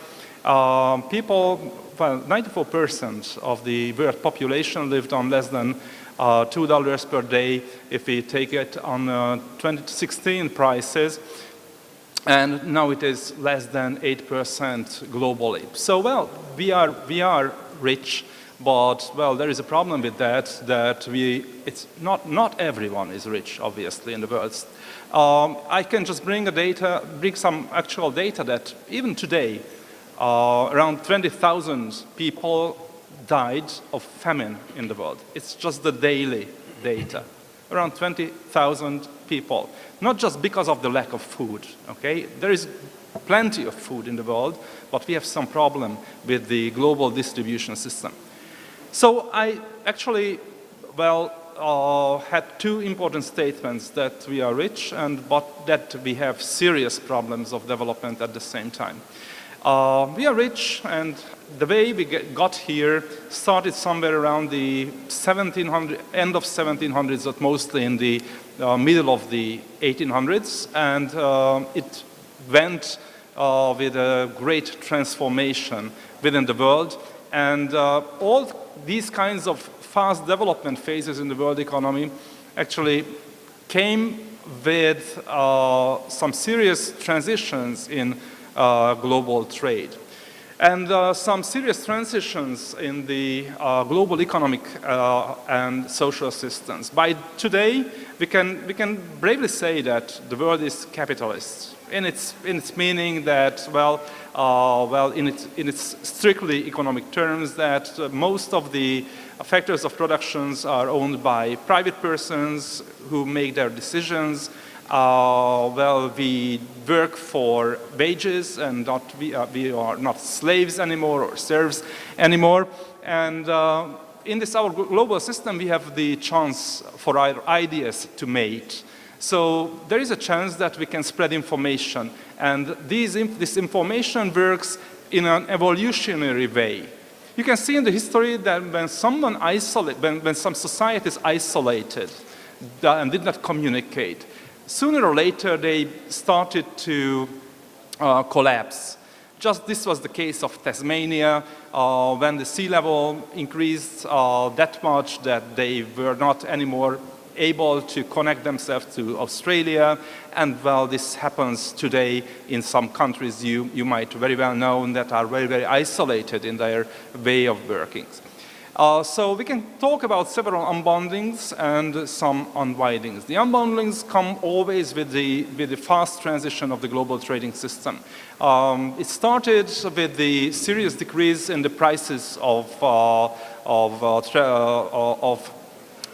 Well, 94% of the world population lived on less than $2 per day if we take it on 2016 prices, and now it is less than 8% globally. So, well, we are rich, but, well, there is a problem with that it's not everyone is rich, obviously, in the world. I can just bring some actual data that even today, around 20,000 people died of famine in the world. It's just the daily data. Around 20,000 people. Not just because of the lack of food, okay? There is plenty of food in the world, but we have some problem with the global distribution system. So I actually, had two important statements, that we are rich but that we have serious problems of development at the same time. We are rich, and the way we got here started somewhere around the end of 1700s, but mostly in the middle of the 1800s, and it went with a great transformation within the world. And all these kinds of fast development phases in the world economy actually came with some serious transitions in global trade. And some serious transitions in the global economic and social systems. By today, we can bravely say that the world is capitalist in its meaning that, in its strictly economic terms, that most of the factors of productions are owned by private persons who make their decisions. We work for wages, and we are not slaves anymore or serfs anymore. And in this our global system, we have the chance for our ideas to mate. So there is a chance that we can spread information, and this information works in an evolutionary way. You can see in the history that when some society is isolated and did not communicate, sooner or later they started to collapse. Just this was the case of Tasmania, when the sea level increased that much that they were not anymore able to connect themselves to Australia. And well, this happens today in some countries you might very well know that are very, very isolated in their way of working. So we can talk about several unbundlings and some unwindings. The unbundlings come always with the fast transition of the global trading system. It started with the serious decrease in the prices of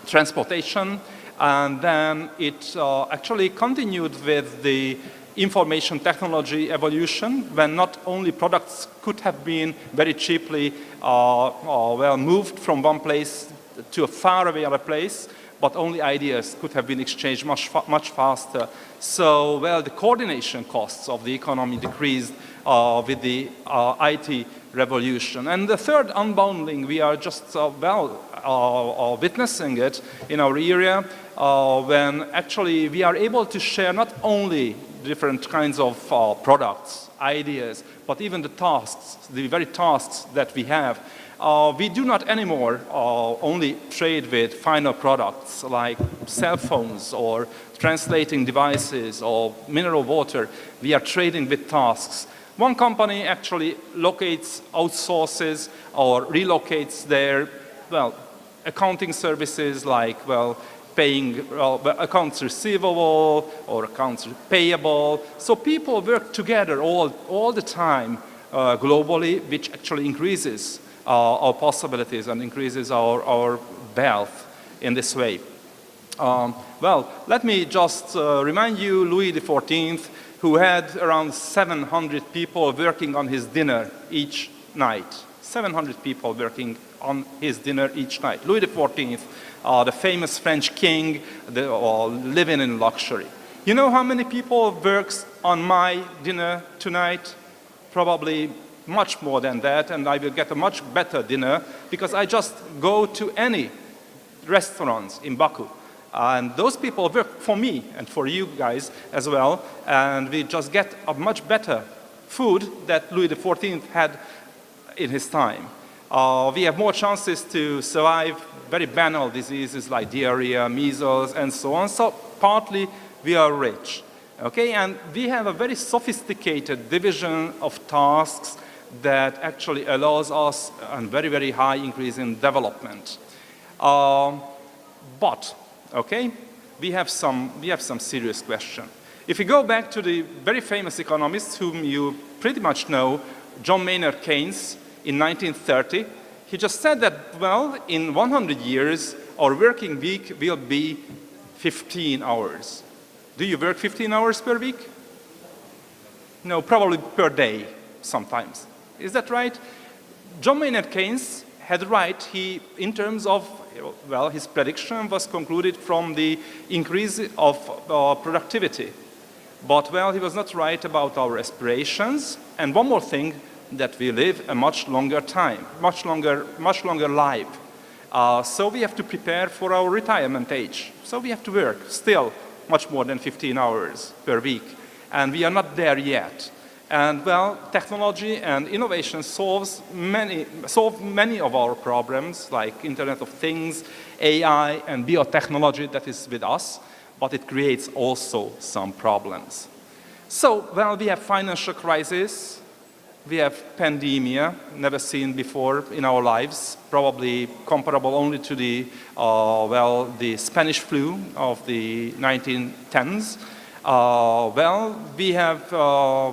transportation, and then it actually continued with the information technology evolution, when not only products could have been very cheaply moved from one place to a far away other place, but only ideas could have been exchanged much faster. So, well, the coordination costs of the economy decreased with the IT revolution. And the third unbundling, we are just witnessing it in our area, when actually we are able to share not only different kinds of products, ideas, but even the tasks, the very tasks that we have. We do not anymore only trade with final products like cell phones or translating devices or mineral water. We are trading with tasks. One company actually locates, outsources, or relocates their, accounting services like, paying accounts receivable or accounts payable. So people work together all the time globally, which actually increases our possibilities and increases our wealth in this way. Let me just remind you Louis XIV, who had around 700 people working on his dinner each night. 700 people working on his dinner each night. Louis XIV, the famous French king, living in luxury. You know how many people works on my dinner tonight? Probably much more than that, and I will get a much better dinner because I just go to any restaurants in Baku. And those people work for me and for you guys as well, and we just get a much better food that Louis XIV had in his time. We have more chances to survive very banal diseases like diarrhea, measles, and so on. So partly we are rich, okay? And we have a very sophisticated division of tasks that actually allows us a very, very high increase in development. But, okay, we have some serious questions. If you go back to the very famous economist whom you pretty much know, John Maynard Keynes, in 1930, he just said that, in 100 years, our working week will be 15 hours. Do you work 15 hours per week? No, probably per day sometimes. Is that right? John Maynard Keynes had right. He, in terms of, his prediction was concluded from the increase of productivity. But, he was not right about our aspirations. And one more thing, that we live a much longer time, much longer life. So we have to prepare for our retirement age. So we have to work still much more than 15 hours per week. And we are not there yet. And technology and innovation solve many of our problems, like Internet of Things, AI, and biotechnology that is with us, but it creates also some problems. So, we have financial crisis. We have pandemia, never seen before in our lives, probably comparable only to the Spanish flu of the 1910s. We have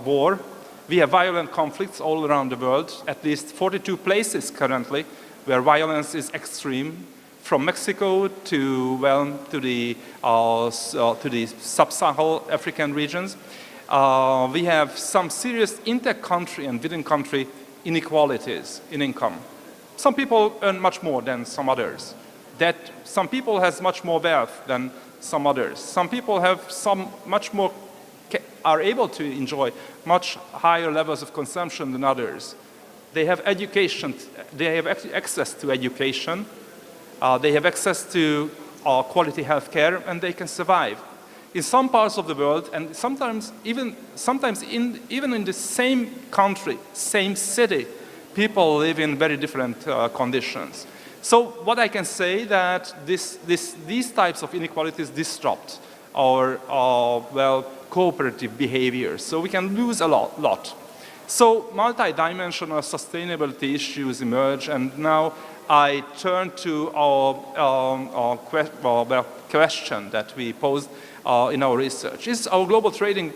war. We have violent conflicts all around the world, at least 42 places currently where violence is extreme, from Mexico to the sub-Saharan African regions. We have some serious inter-country and within-country inequalities in income. some people earn much more than some others. That some people has much more wealth than some others. Some people have are able to enjoy much higher levels of consumption than others. They have education, they have access to education, they have access to quality health care, and they can survive. In some parts of the world, and sometimes even in the same country, same city, people live in very different conditions. So what I can say that these types of inequalities disrupt our cooperative behavior. So we can lose a lot. So multi-dimensional sustainability issues emerge, and now I turn to our question that we posed in our research. Is our global trading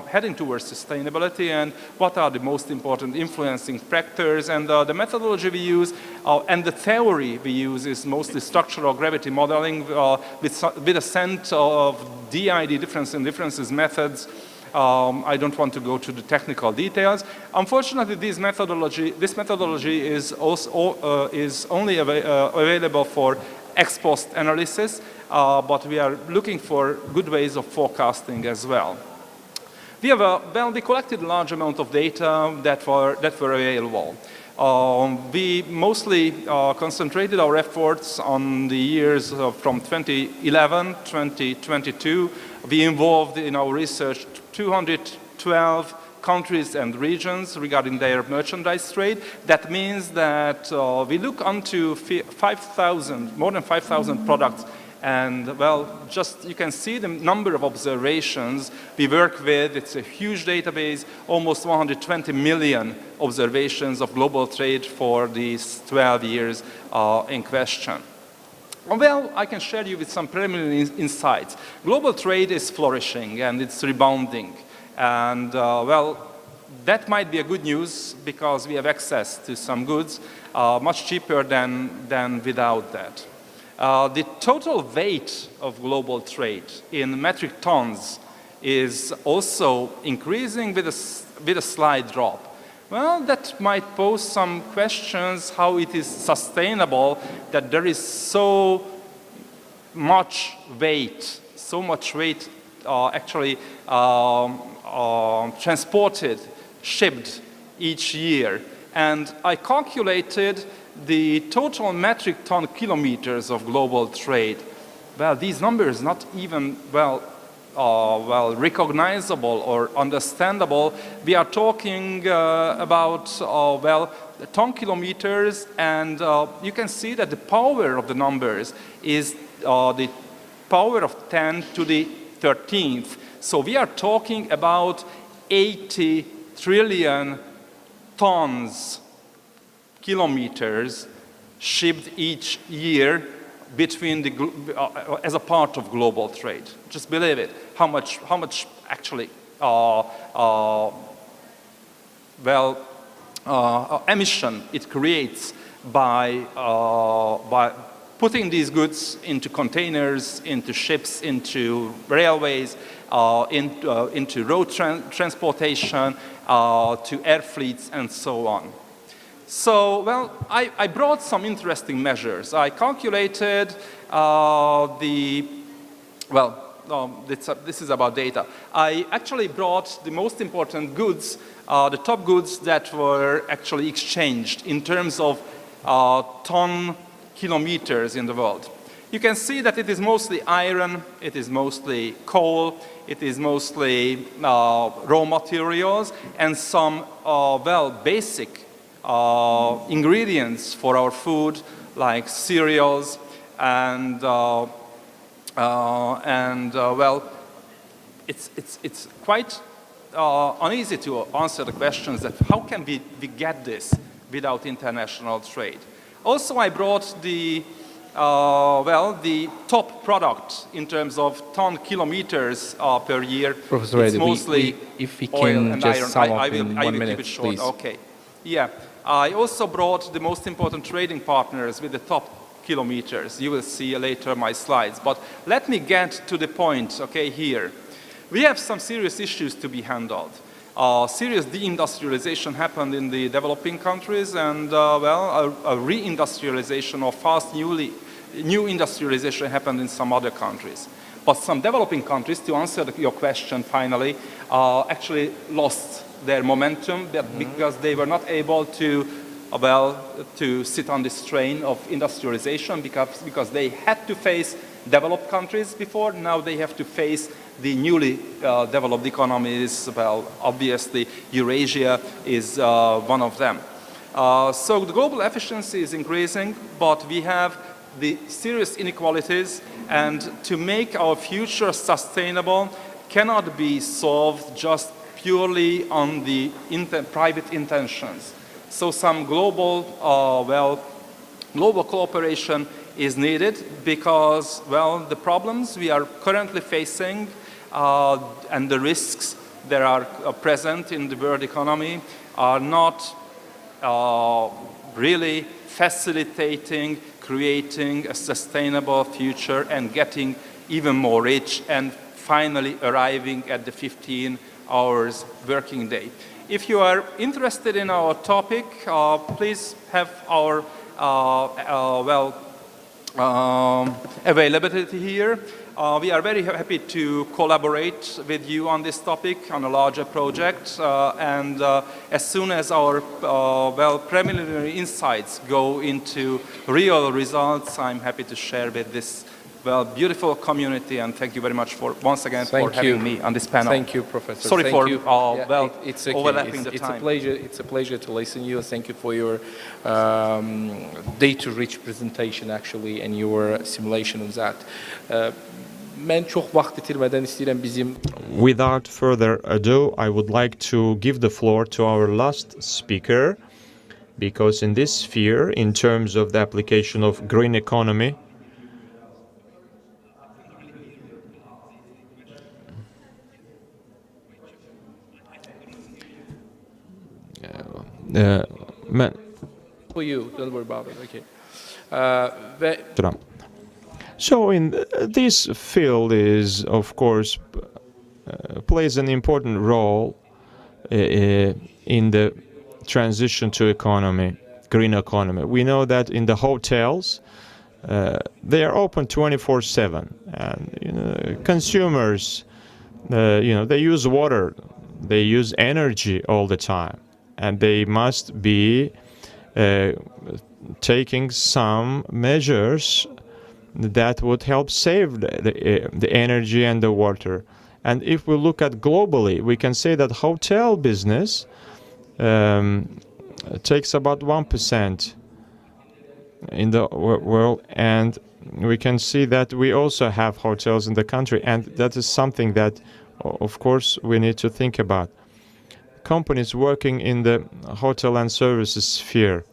heading towards sustainability, and what are the most important influencing factors? And the methodology we use and the theory we use is mostly structural gravity modeling with a sense of DID, difference in differences methods. I don't want to go to the technical details. Unfortunately, this methodology is only available for ex post analysis, but we are looking for good ways of forecasting as well. We collected a large amount of data that were available. We mostly concentrated our efforts on the years from 2011, 2022. We involved in our research 212 countries and regions regarding their merchandise trade. That means that we look onto more than 5,000 products. And just you can see the number of observations we work with. It's a huge database, almost 120 million observations of global trade for these 12 years in question. Well, I can share you with some preliminary insights. Global trade is flourishing and it's rebounding. And that might be a good news because we have access to some goods much cheaper than without that. The total weight of global trade in metric tons is also increasing with a slight drop. Well, that might pose some questions how it is sustainable that there is so much weight actually transported, shipped each year. And I calculated the total metric ton kilometers of global trade. Well, these numbers not even recognizable or understandable. We are talking about ton kilometers, and you can see that the power of the numbers is the power of 10 to the 13th. So we are talking about 80 trillion tons kilometers shipped each year between as a part of global trade. Just believe it, how much actually emission it creates by putting these goods into containers, into ships, into railways, into road transportation, to air fleets, and so on. So, I brought some interesting measures. I calculated this is about data. I actually brought the most important goods, the top goods that were actually exchanged in terms of ton kilometers in the world. You can see that it is mostly iron, it is mostly coal, it is mostly raw materials, and some basic ingredients for our food, like cereals, and it's quite uneasy to answer the questions that how can we get this without international trade. Also, I brought the top product in terms of ton kilometers per year. Professor it's mostly if we oil can and just iron. sum up I in will 1 minute, keep it short. please. Okay. Yeah. I also brought the most important trading partners with the top kilometers. You will see later my slides. But let me get to the point, okay, here. We have some serious issues to be handled. Serious deindustrialization happened in the developing countries, and well, a reindustrialization or fast new industrialization happened in some other countries. But some developing countries, to answer your question finally, actually lost their momentum because they were not able to, to sit on this train of industrialization because they had to face developed countries before. Now they have to face the newly developed economies. Well, obviously Eurasia is one of them. So the global efficiency is increasing, but we have the serious inequalities, and to make our future sustainable cannot be solved just purely on the private intentions. So some global, global cooperation is needed because, well, the problems we are currently facing and the risks that are present in the world economy are not really facilitating creating a sustainable future and getting even more rich and finally arriving at the 15 hours working day. If you are interested in our topic, please have our availability here. We are very happy to collaborate with you on this topic, on a larger project, and as soon as our preliminary insights go into real results, I'm happy to share with this beautiful community, and thank you very much once again for having me on this panel. Thank you, Professor. Sorry thank for you. it's okay. Overlapping the time. It's a pleasure to listen to you. Thank you for your data-rich presentation, actually, and your simulation of that. Without further ado, I would like to give the floor to our last speaker, because in this sphere, in terms of the application of green economy, for you, don't worry about it. Okay. So in this field is, of course, plays an important role in the transition to economy, green economy. We know that in the hotels, they are open 24/7, and consumers, they use water, they use energy all the time, and they must be taking some measures that would help save the energy and the water. And if we look at globally, we can say that hotel business takes about 1% in the world, and we can see that we also have hotels in the country, and that is something that, of course, we need to think about. Companies working in the hotel and services sphere,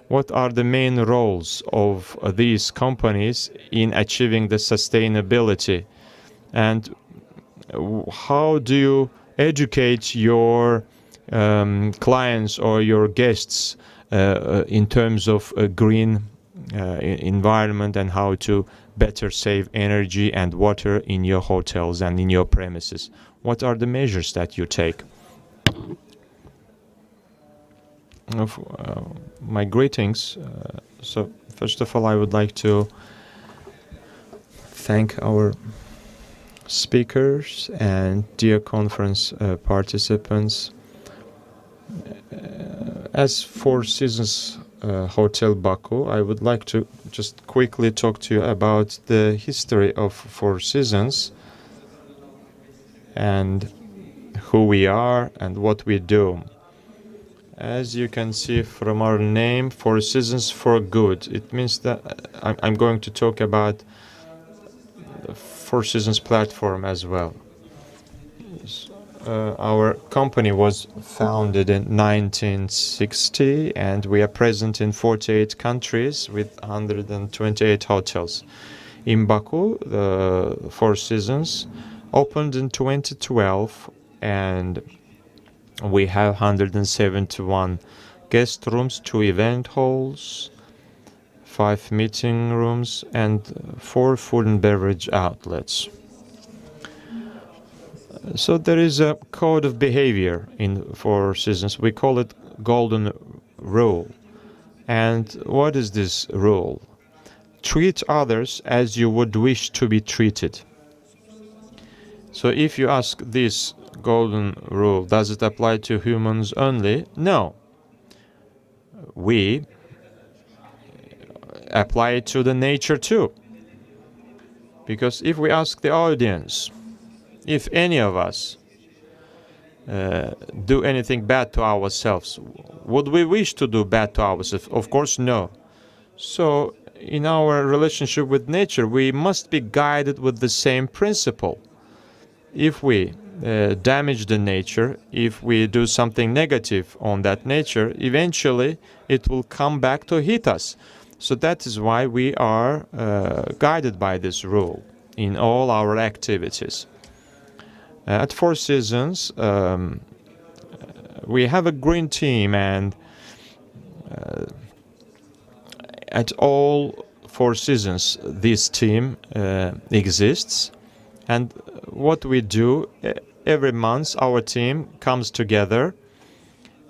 what are the main roles of these companies in achieving the sustainability? And how do you educate your clients or your guests in terms of a green environment and how to better save energy and water in your hotels and in your premises? What are the measures that you take? My greetings. So first of all, I would like to thank our speakers and dear conference participants. As Four Seasons Hotel Baku, I would like to just quickly talk to you about the history of Four Seasons and who we are and what we do. As you can see from our name, Four Seasons for Good, it means that I'm going to talk about the Four Seasons platform as well. Our company was founded in 1960, and we are present in 48 countries with 128 hotels. In Baku, the Four Seasons opened in 2012, and we have 171 guest rooms, 2 event halls, 5 meeting rooms, and 4 food and beverage outlets. So there is a code of behavior in Four Seasons. We call it golden rule. And what is this rule? Treat others as you would wish to be treated. So if you ask this golden rule, does it apply to humans only? No. We apply it to the nature too. Because if we ask the audience, if any of us do anything bad to ourselves, would we wish to do bad to ourselves? Of course, no. So in our relationship with nature, we must be guided with the same principle. If we damage the nature, if we do something negative on that nature, eventually it will come back to hit us. So that is why we are guided by this rule in all our activities. At Four Seasons, we have a green team, and at all Four Seasons, this team exists. And what we do, every month our team comes together,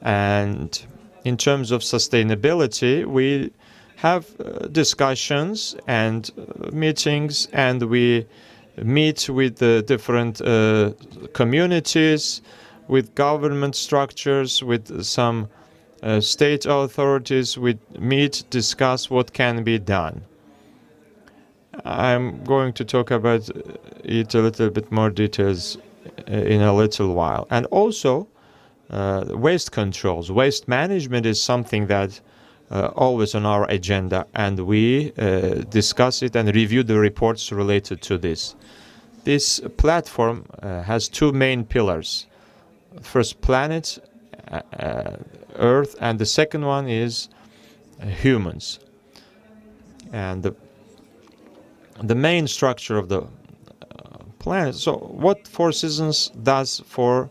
and in terms of sustainability, we have discussions and meetings, and we meet with the different communities, with government structures, with some state authorities. We meet, discuss what can be done. I'm going to talk about it a little bit more details in a little while. And also, waste controls. Waste management is something that always on our agenda, and we discuss it and review the reports related to this. This platform has two main pillars. First, planet, Earth, and the second one is humans. And the main structure of the planet. So what Four Seasons does for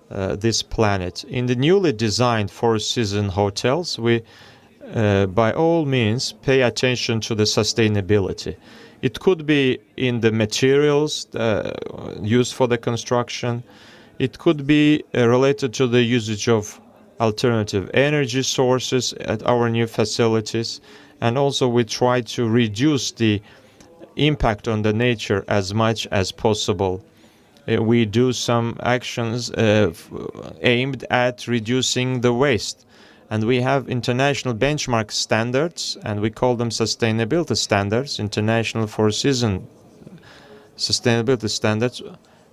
this planet? In the newly designed Four Seasons hotels, we by all means pay attention to the sustainability. It could be in the materials used for the construction. It could be related to the usage of alternative energy sources at our new facilities. And also we try to reduce the impact on the nature as much as possible. We do some actions aimed at reducing the waste. And we have international benchmark standards, and we call them sustainability standards, International Four Seasons Sustainability Standards,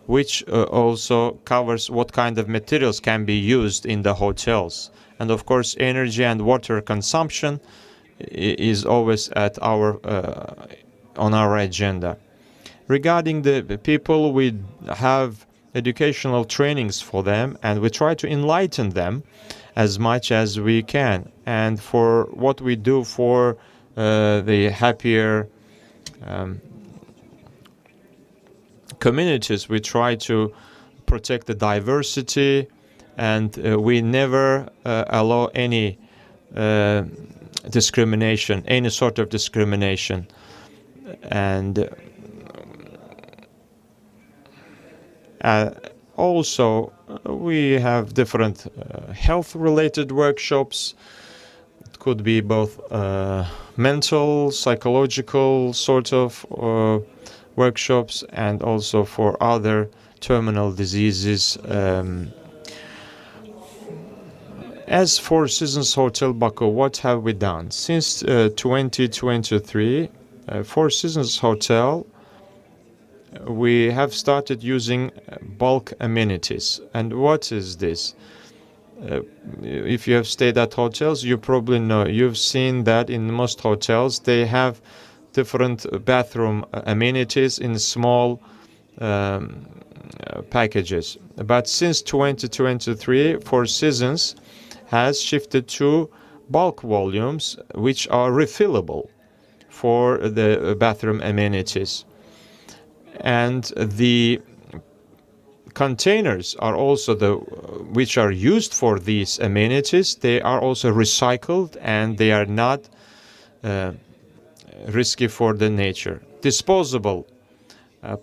which also covers what kind of materials can be used in the hotels. And of course, energy and water consumption is always at our on our agenda. Regarding the people, we have educational trainings for them, and we try to enlighten them as much as we can. And for what we do for the happier communities, we try to protect the diversity, and we never allow any discrimination, any sort of discrimination. And also we have different health-related workshops. It could be both mental, psychological sort of workshops, and also for other terminal diseases. As for Seasons Hotel Baku, what have we done? Since 2023, for Seasons Hotel, we have started using bulk amenities. And what is this? If you have stayed at hotels, you probably know, you've seen that in most hotels they have different bathroom amenities in small packages. But since 2023, Four Seasons has shifted to bulk volumes, which are refillable for the bathroom amenities. And the containers are also which are used for these amenities. They are also recycled, and they are not risky for the nature. Disposable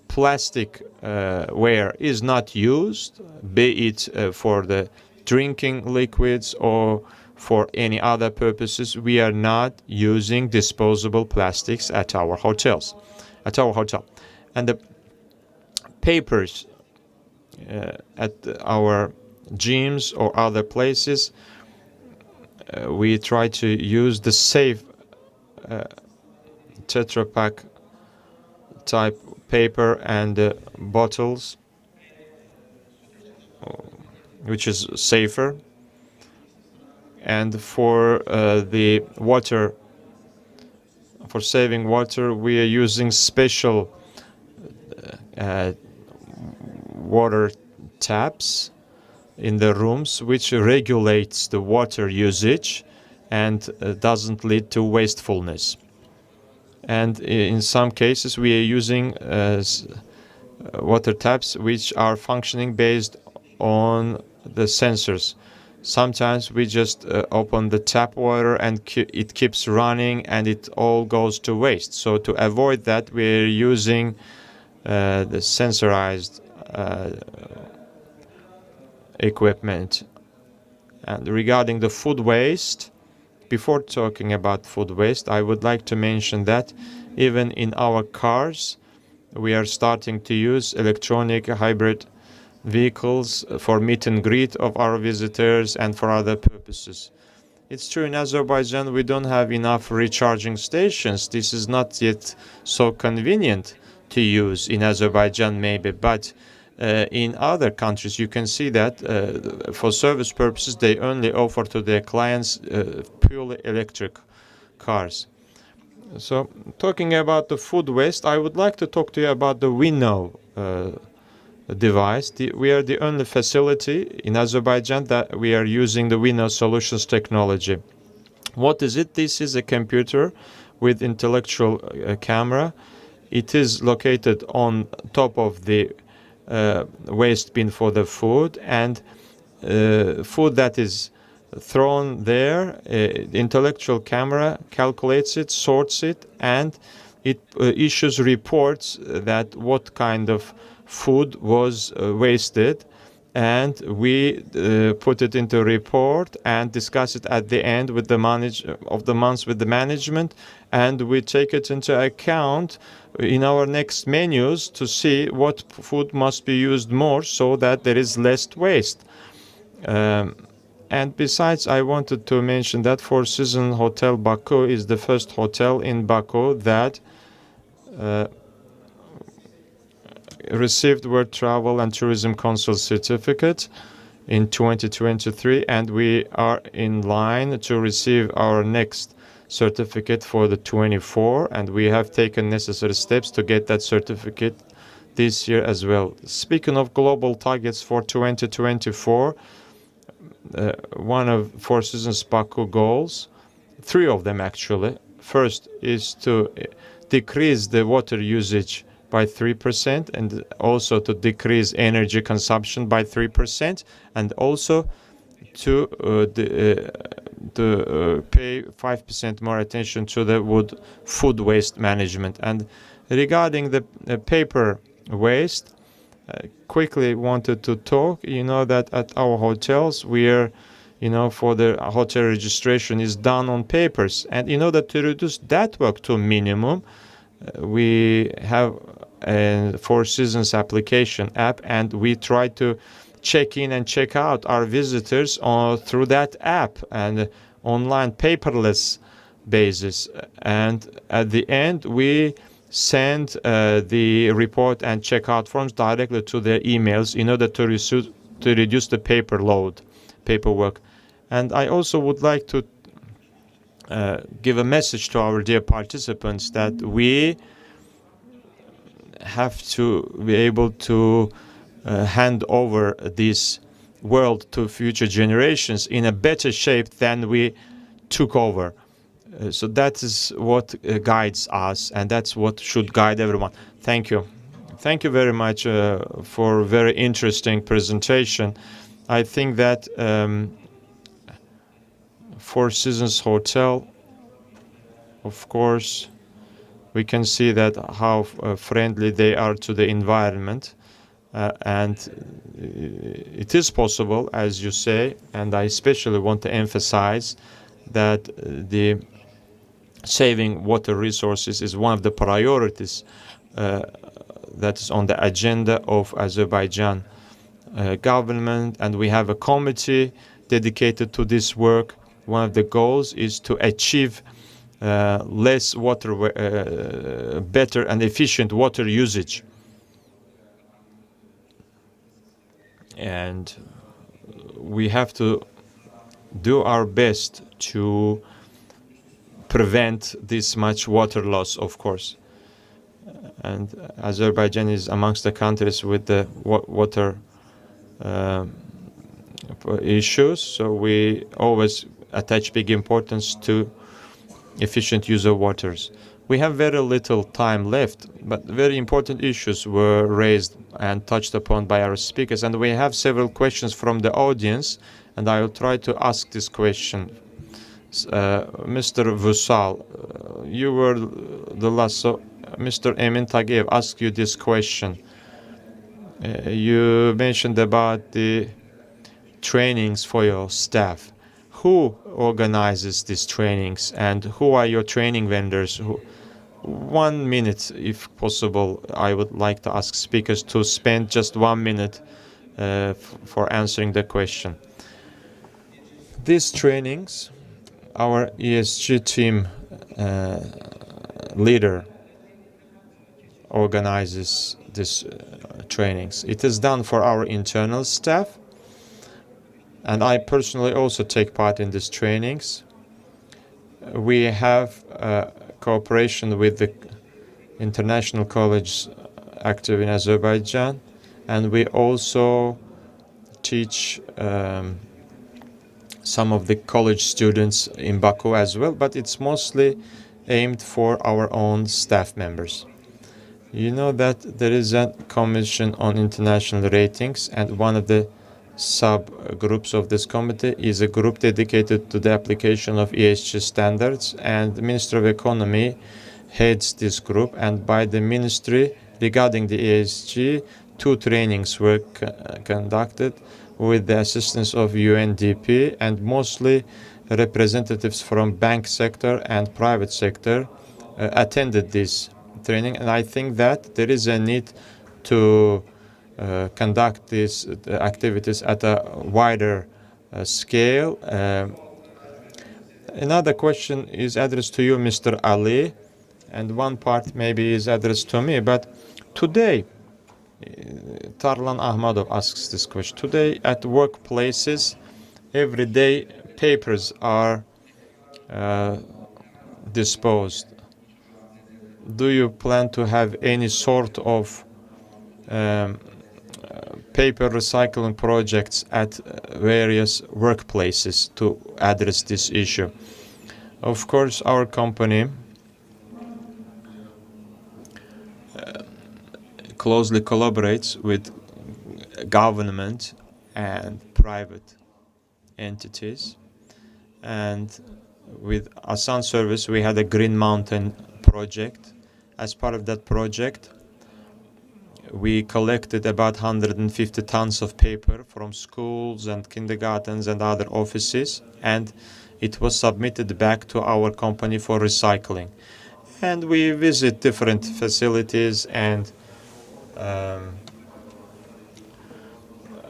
plastic ware is not used, be it for the drinking liquids or for any other purposes, we are not using disposable plastics at our hotels, at our hotel. And the papers at our gyms or other places, we try to use the safe Tetra Pak type paper and bottles, which is safer. And for the water, for saving water, we are using special water taps in the rooms, which regulates the water usage and doesn't lead to wastefulness. And in some cases, we are using water taps which are functioning based on the sensors. Sometimes we just open the tap water and it keeps running and it all goes to waste. So to avoid that, we're using the sensorized equipment. And regarding the food waste, before talking about food waste, I would like to mention that even in our cars, we are starting to use electronic hybrid vehicles for meet and greet of our visitors and for other purposes. It's true, in Azerbaijan we don't have enough recharging stations. This is not yet so convenient to use in Azerbaijan maybe, but in other countries you can see that for service purposes they only offer to their clients purely electric cars. So talking about the food waste, I would like to talk to you about the window device. We are the only facility in Azerbaijan that we are using the window solutions technology. What is it? This is a computer with intellectual camera. It is located on top of the waste bin for the food, and food that is thrown there, intellectual camera calculates it, sorts it, and it issues reports that what kind of food was wasted, and we put it into a report and discuss it at the end with the months with the management, and we take it into account in our next menus to see what food must be used more so that there is less waste. And besides, I wanted to mention that Four Seasons Hotel Baku is the first hotel in Baku that received World Travel and Tourism Council certificate in 2023, and we are in line to receive our next certificate for the 24, and we have taken necessary steps to get that certificate this year as well. Speaking of global targets for 2024, one of Four Seasons Baku goals, three of them actually. First is to decrease the water usage by 3%, and also to decrease energy consumption by 3%, and also to pay 5% more attention to the food waste management. And regarding the paper waste, quickly wanted to talk, that at our hotels we are, for the hotel registration is done on papers, and in order to reduce that work to a minimum, we have a Four Seasons application app, and we try to check in and check out our visitors through that app and online paperless basis. And at the end, we send the report and checkout forms directly to their emails in order to reduce the paperwork. And I also would like to give a message to our dear participants that we have to be able to hand over this world to future generations in a better shape than we took over. So that is what guides us, and that's what should guide everyone. Thank you. Thank you very much for a very interesting presentation. I think that Four Seasons Hotel, of course, we can see that how friendly they are to the environment. And it is possible, as you say, and I especially want to emphasize that the saving water resources is one of the priorities that is on the agenda of Azerbaijan government, and we have a committee dedicated to this work. One of the goals is to achieve less water, better and efficient water usage. And we have to do our best to prevent this much water loss, of course. And Azerbaijan is amongst the countries with the water issues, so we always attach big importance to efficient use of waters. We have very little time left, but very important issues were raised and touched upon by our speakers, and we have several questions from the audience, and I will try to ask this question. Mr. Vusal, you were the last, so Mr. Emin Tagev asked you this question. You mentioned about the trainings for your staff. Who organizes these trainings, and who are your training vendors? 1 minute, if possible. I would like to ask speakers to spend just 1 minute for answering the question. These trainings, our ESG team leader organizes these trainings. It is done for our internal staff, and I personally also take part in these trainings. We have cooperation with the international college active in Azerbaijan, and we also teach some of the college students in Baku as well, but it's mostly aimed for our own staff members. You know that there is a commission on international ratings, and one of the subgroups of this committee is a group dedicated to the application of ESG standards, and the Minister of Economy heads this group, and by the ministry regarding the ESG, 2 trainings were conducted with the assistance of UNDP, and mostly representatives from bank sector and private sector attended this training, and I think that there is a need to conduct these activities at a wider scale. Another question is addressed to you, Mr. Ali, and one part maybe is addressed to me, but today, Tarlan Ahmadov asks this question. Today at workplaces, every day papers are disposed. Do you plan to have any sort of paper recycling projects at various workplaces to address this issue? Of course, our company closely collaborates with government and private entities, and with Asan Service we had a Green Mountain project. As part of that project, we collected about 150 tons of paper from schools and kindergartens and other offices, and it was submitted back to our company for recycling. And we visit different facilities and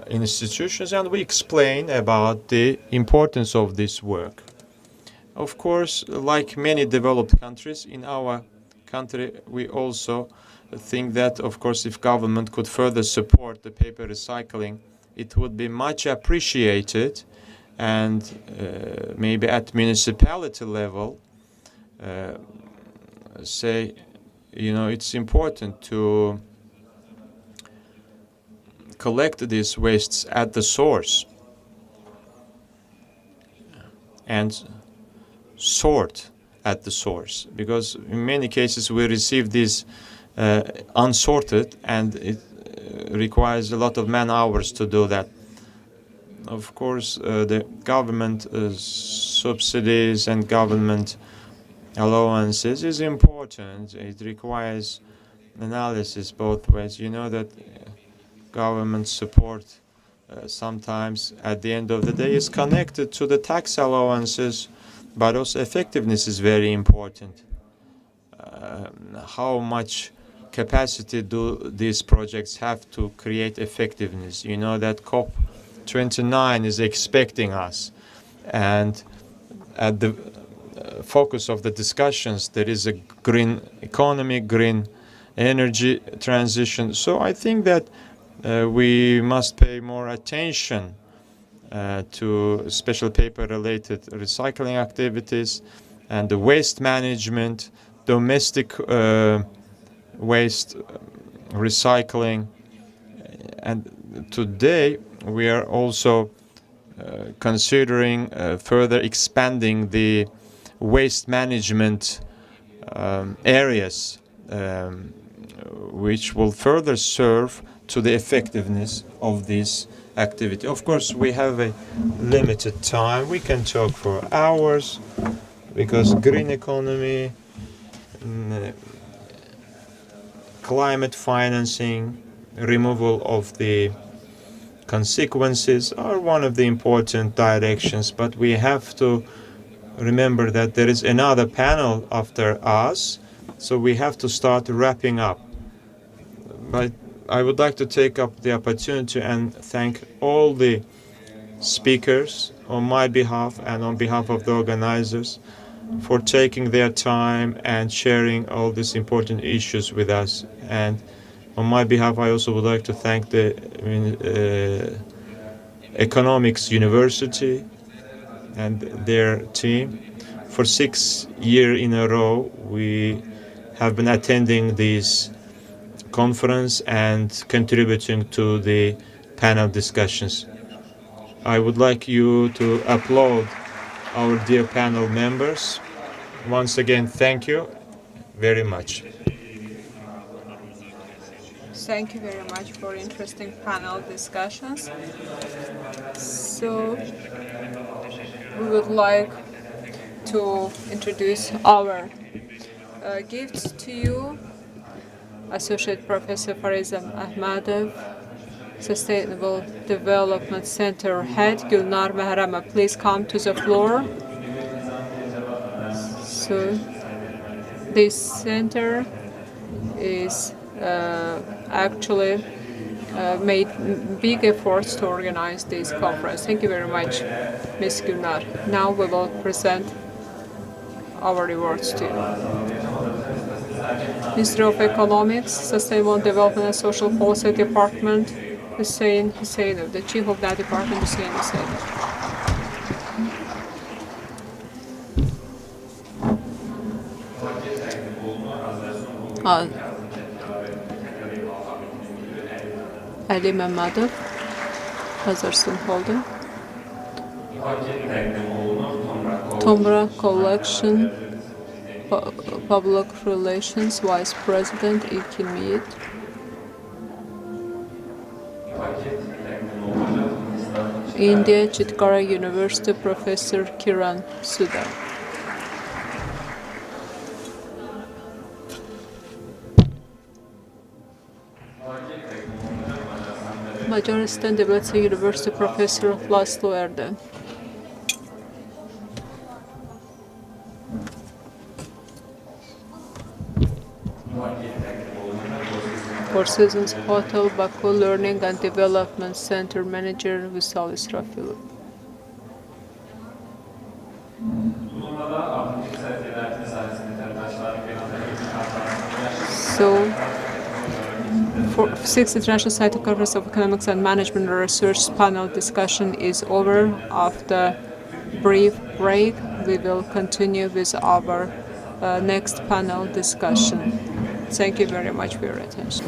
institutions, and we explain about the importance of this work. Of course, like many developed countries, in our country we also think that, of course, if government could further support the paper recycling, it would be much appreciated, and maybe at municipality level, say, you know, it's important to collect these wastes at the source and sort at the source, because in many cases we receive these unsorted, and it requires a lot of man hours to do that. Of course, the government subsidies and government allowances is important. It requires analysis both ways. You know that government support sometimes at the end of the day is connected to the tax allowances, but also effectiveness is very important. How much capacity do these projects have to create effectiveness? You know that COP29 is expecting us, and at the focus of the discussions there is a green economy, green energy transition. So I think that we must pay more attention to special paper related recycling activities and the waste management, domestic waste recycling. And today we are also considering further expanding the waste management areas, which will further serve to the effectiveness of this activity. Of course, we have a limited time. We can talk for hours because green economy, climate financing, removal of the consequences are one of the important directions, but we have to remember that there is another panel after us, so we have to start wrapping up. But I would like to take up the opportunity and thank all the speakers on my behalf and on behalf of the organizers for taking their time and sharing all these important issues with us. And on my behalf, I also would like to thank the Economics University and their team. For 6 years in a row, we have been attending this conference and contributing to the panel discussions. I would like you to applaud our dear panel members. Once again, thank you very much. Thank you very much for interesting panel discussions. So we would like to introduce our gifts to you. Associate Professor Farizam Ahmadov, Sustainable Development Center Head, Gulnar Mahrama, please come to the floor. So this center is actually made big efforts to organize this conference. Thank you very much, Ms. Gulnar. Now we will present our rewards to you. Minister of Economics, Sustainable Development and Social Policy Department, Hussein Hussainov, the Chief of that department, Hussein Hussainov. Ali Mamadov, Hazarson Holder. Tomra Collection, Public Relations Vice President İlkin Miyet. India Chitkara University Professor Kiran Sudar. Macaristan Devletsi University Professor Laszlo Erdem. Four Seasons Hotel Baku Learning and Development Center Manager Vüsal İsrafilov. So, for 6th International Scientific Conference of Economics and Management Research panel discussion is over. After brief break, we will continue with our next panel discussion. Thank you very much for your attention.